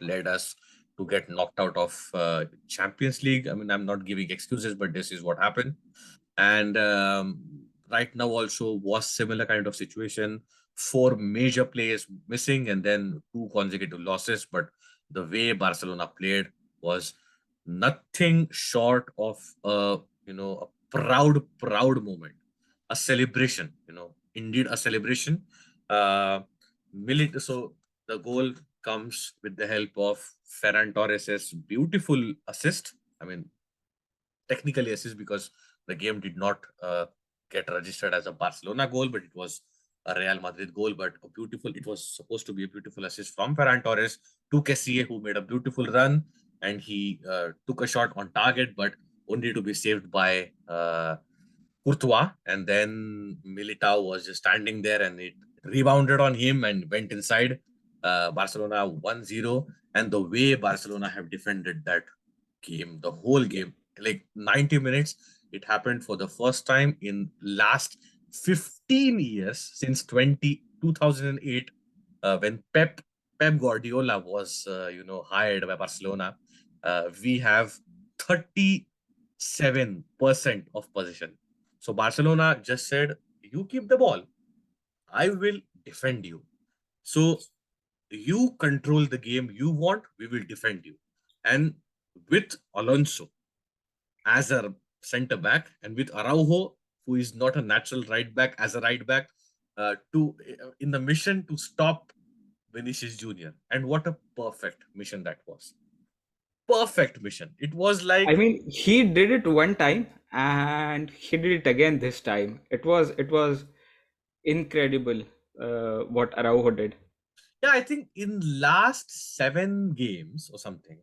led us to get knocked out of Champions League. I mean, I'm not giving excuses, but this is what happened. And right now also was similar kind of situation. Four major players missing, and then two consecutive losses. But the way Barcelona played was nothing short of a proud moment, a celebration. Indeed a celebration. So the goal comes with the help of Ferran Torres's beautiful assist. I mean, technically assist, because the game did not get registered as a Barcelona goal, but it was a Real Madrid goal. But it was supposed to be a beautiful assist from Ferran Torres to Kessie, who made a beautiful run, and he took a shot on target, but only to be saved by Courtois. And then Militao was just standing there, and it rebounded on him and went inside. Barcelona 1-0. And the way Barcelona have defended that game, the whole game, like 90 minutes, it happened for the first time in last 15 years, since 2008, when Pep Guardiola was hired by Barcelona. We have 37% of possession. So Barcelona just said, you keep the ball, I will defend you. So you control the game you want, we will defend you. And with Alonso as a center back, and with Araujo, who is not a natural right back, as a right back, to in the mission to stop Vinicius Jr. And what a perfect mission that was. Perfect mission. It was I like, mean, he did it one time and he did it again this time. It was incredible what Araujo did. yeah, I think in last 7 games or something,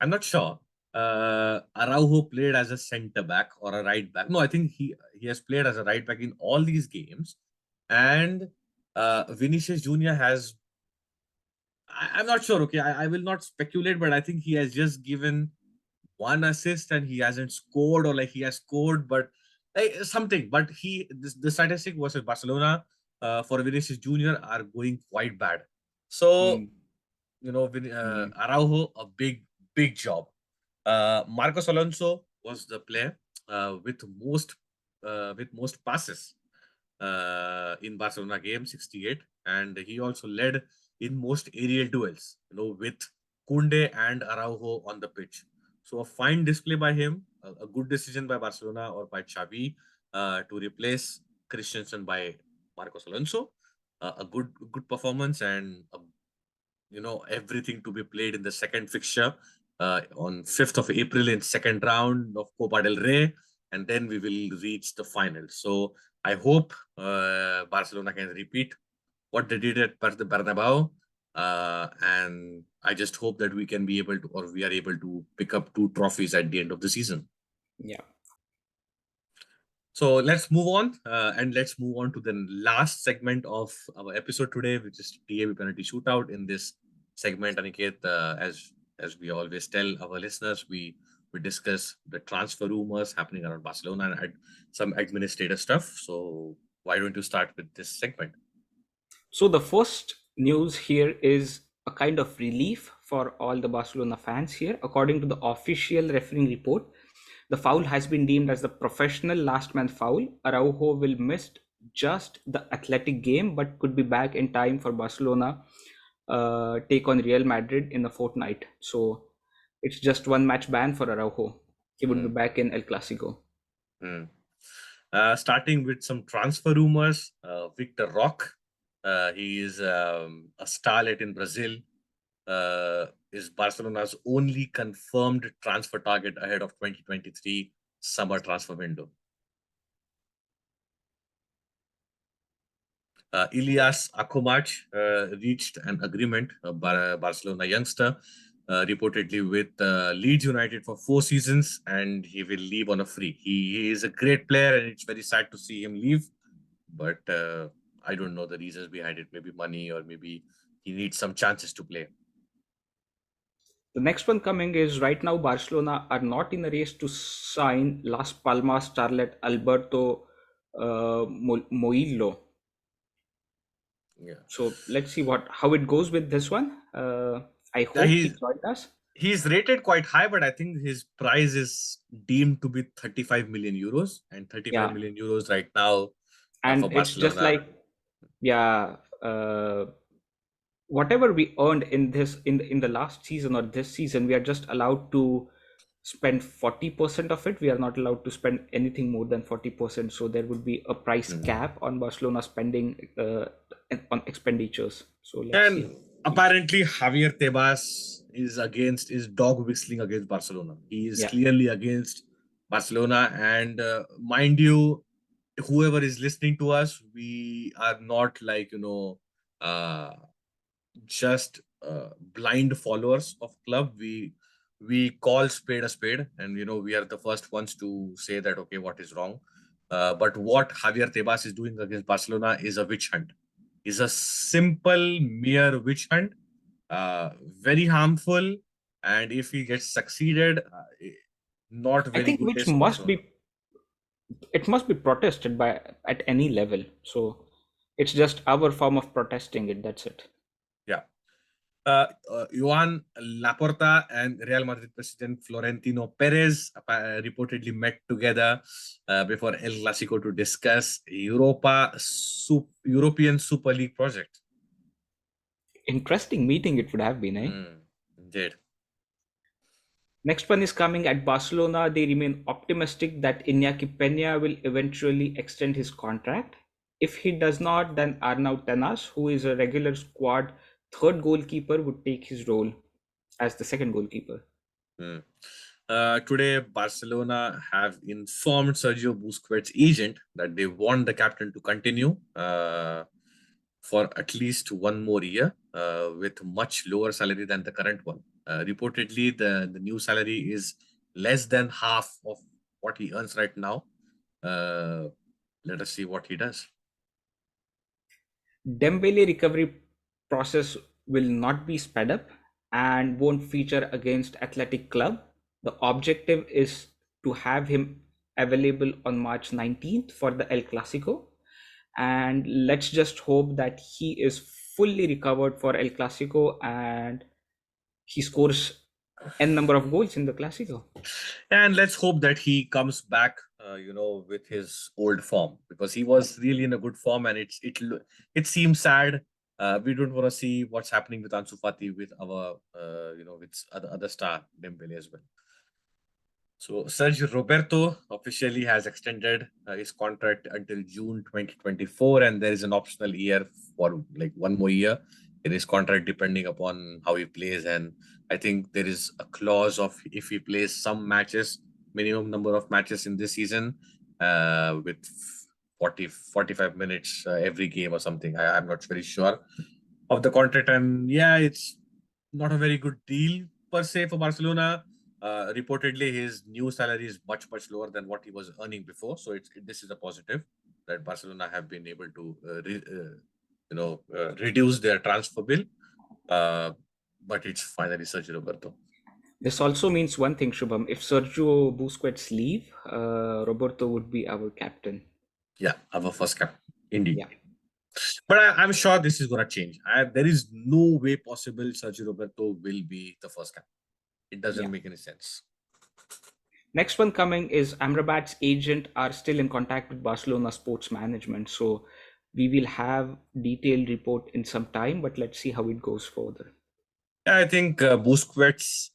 I'm not sure. Araujo played as a center back or a right back. No, I think he has played as a right back in all these games, and Vinicius Junior has. I'm not sure. Okay, I will not speculate, but I think he has just given one assist and he hasn't scored, or like he has scored, but something. But the statistic versus Barcelona for Vinicius Junior are going quite bad. So Mm, mm, Araujo, a big job. Marcos Alonso was the player with most passes in Barcelona game, 68, and he also led in most aerial duels, with Kunde and Araujo on the pitch. So a fine display by him, a good decision by Barcelona or by Xavi to replace Christensen by Marcos Alonso. A good performance, and everything to be played in the second fixture on 5th of April in second round of Copa del Rey, and then we will reach the final. So I hope Barcelona can repeat what they did at the Bernabeu, and I just hope that we can be able to, or we are able to pick up 2 trophies at the end of the season. yeah. So let's move on, and let's move on to the last segment of our episode today, which is TFB Penalty Shootout. In this segment, Aniket, as we always tell our listeners, we discuss the transfer rumors happening around Barcelona and some administrative stuff. So why don't you start with this segment? So the first news here is a kind of relief for all the Barcelona fans here. According to the official refereeing report, the foul has been deemed as the professional last man foul. Araujo will miss just the athletic game, but could be back in time for Barcelona take on Real Madrid in the fortnight. So it's just one match ban for Araujo. He would be Hmm. back in El Clasico. Hmm. Starting with some transfer rumors, Victor Roque, he is a starlet in Brazil, is Barcelona's only confirmed transfer target ahead of 2023 summer transfer window. Ilias Akomach reached an agreement, Barcelona youngster, reportedly with Leeds United for 4 seasons, and he will leave on a free. He is a great player, and it's very sad to see him leave. But I don't know the reasons behind it. Maybe money, or maybe he needs some chances to play. The next one coming is right now Barcelona are not in a race to sign Las Palmas starlet Alberto Moillo. Yeah, So let's see how it goes with this one. I yeah, hope he joined us. he's rated quite high, but I think his price is deemed to be 35 million euros, and 35 Yeah, million euros right now for and it's just Barcelona. like yeah, whatever we earned in this in the last season or this season, we are just allowed to spend 40% of it. We are not allowed to spend anything more than 40%. So there would be a price Hmm. cap on Barcelona spending on expenditures. So let's see how And it goes. apparently, Javier Tebas is dog whistling against Barcelona. He is Yeah. clearly against Barcelona, and mind you, whoever is listening to us, we are not like uh, just blind followers of club. We call spade a spade, and we are the first ones to say that okay, what is wrong. But what Javier Tebas is doing against Barcelona is a witch hunt. Is a simple mere witch hunt, uh, very harmful, and if he gets succeeded, not I very think good which days for must Barcelona. be it must be protested by at any level. So it's just our form of protesting it. That's it. Yeah. Joan Laporta and Real Madrid president Florentino Perez reportedly met together before El Clasico to discuss European Super League project. Interesting meeting it would have been, eh? Indeed. Next one is coming at Barcelona. They remain optimistic that Iñaki Peña will eventually extend his contract. If he does not, then Arnau Tenas, who is a regular squad third goalkeeper, would take his role as the second goalkeeper. Mm. Today, Barcelona have informed Sergio Busquets' agent that they want the captain to continue for at least one more year with much lower salary than the current one. Reportedly, the new salary is less than half of what he earns right now. Uh, Let us see what he does. Dembele recovery process will not be sped up and won't feature against Athletic Club. The objective is to have him available on March 19th for the El Clasico. And let's just hope that he is fully recovered for El Clasico and he scores n number of goals in the Clasico. And let's hope that he comes back, with his old form, because he was really in a good form, and it seems sad. We don't want to see what's happening with Ansu Fati, with our with other star Dembele as well. So Sergi Roberto officially has extended his contract until June 2024, and there is an optional year for like one more year in his contract, depending upon how he plays. And I think there is a clause of if he plays some matches, minimum number of matches in this season, with 45 minutes every game or something. I'm not very sure of the contract, and yeah, it's not a very good deal per se for Barcelona. Reportedly, his new salary is much lower than what he was earning before. So this is a positive that Barcelona have been able to reduce their transfer bill. But it's finally Sergio Roberto. This also means one thing, Shubham. If Sergio Busquets leave, Roberto would be our captain. Yeah, our first cap, indeed. Yeah. But I'm sure this is going to change. There is no way possible Sergio Roberto will be the first cap. It doesn't make any sense. Next one coming is Amrabat's agent are still in contact with Barcelona sports management. So we will have detailed report in some time, but let's see how it goes further. Yeah, I think Busquets'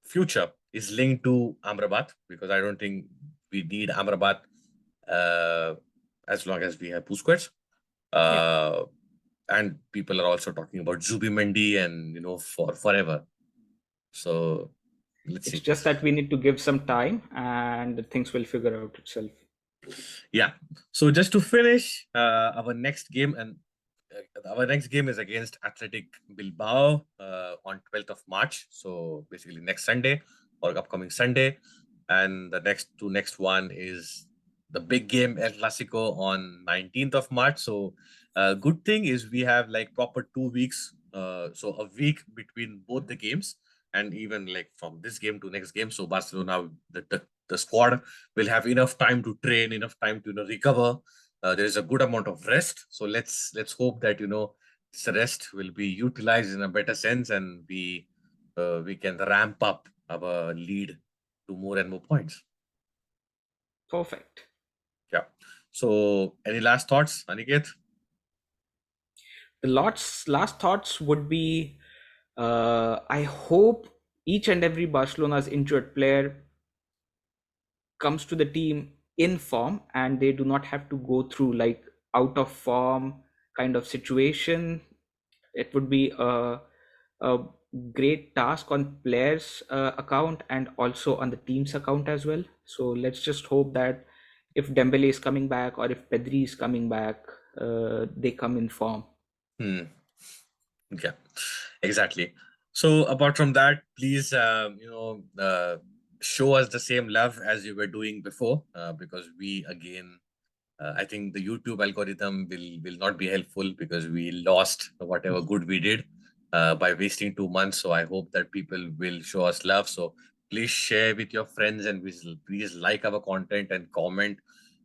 future is linked to Amrabat, because I don't think we need Amrabat as long as we have Busquets. And people are also talking about Zubimendi and for forever. So let's see. It's just that we need to give some time and things will figure out itself. Yeah. So just to finish, our next game is against Athletic Bilbao on 12th of March. So basically next Sunday or upcoming Sunday. And the next one is the big game El Clasico on 19th of March. So good thing is we have like proper 2 weeks. So a week between both the games, and even like from this game to next game. So Barcelona, the squad will have enough time to train, enough time to recover. There is a good amount of rest. So let's hope that this rest will be utilized in a better sense, and we can ramp up our lead to more and more points. Perfect. Yeah. So any last thoughts, Aniket? The last thoughts would be I hope each and every Barcelona's injured player comes to the team in form and they do not have to go through like out of form kind of situation. It would be a great task on players account and also on the team's account as well. So let's just hope that if Dembele is coming back or if Pedri is coming back, they come in form. Yeah, exactly. So apart from that, please show us the same love as you were doing before, because we again I think the YouTube algorithm will not be helpful, because we lost whatever good we did by wasting 2 months. So I hope that people will show us love. So please share with your friends, and please like our content and comment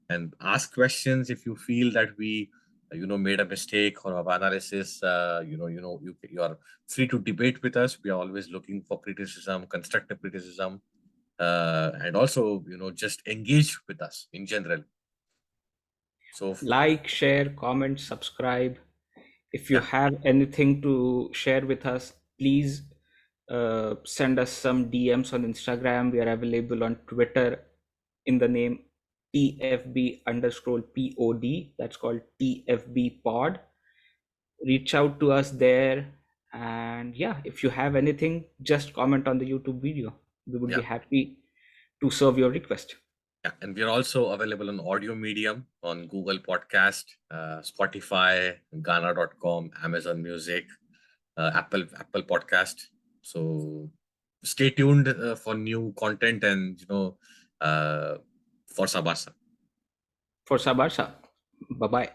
and ask questions if you feel that we made a mistake or our analysis. You are free to debate with us. We are always looking for criticism, constructive criticism, and also just engage with us in general. So Like, share, comment, subscribe. If you have anything to share with us, please send us some DMs on Instagram. We are available on Twitter in the name TFB_POD. That's called TFB Pod. Reach out to us there. And yeah, if you have anything, just comment on the YouTube video. We would be happy to serve your request. Yeah, and we are also available on audio medium on Google Podcast, Spotify, Ghana.com, Amazon Music, Apple Podcast. So stay tuned for new content and Forza Barça. Forza Barça. Bye bye.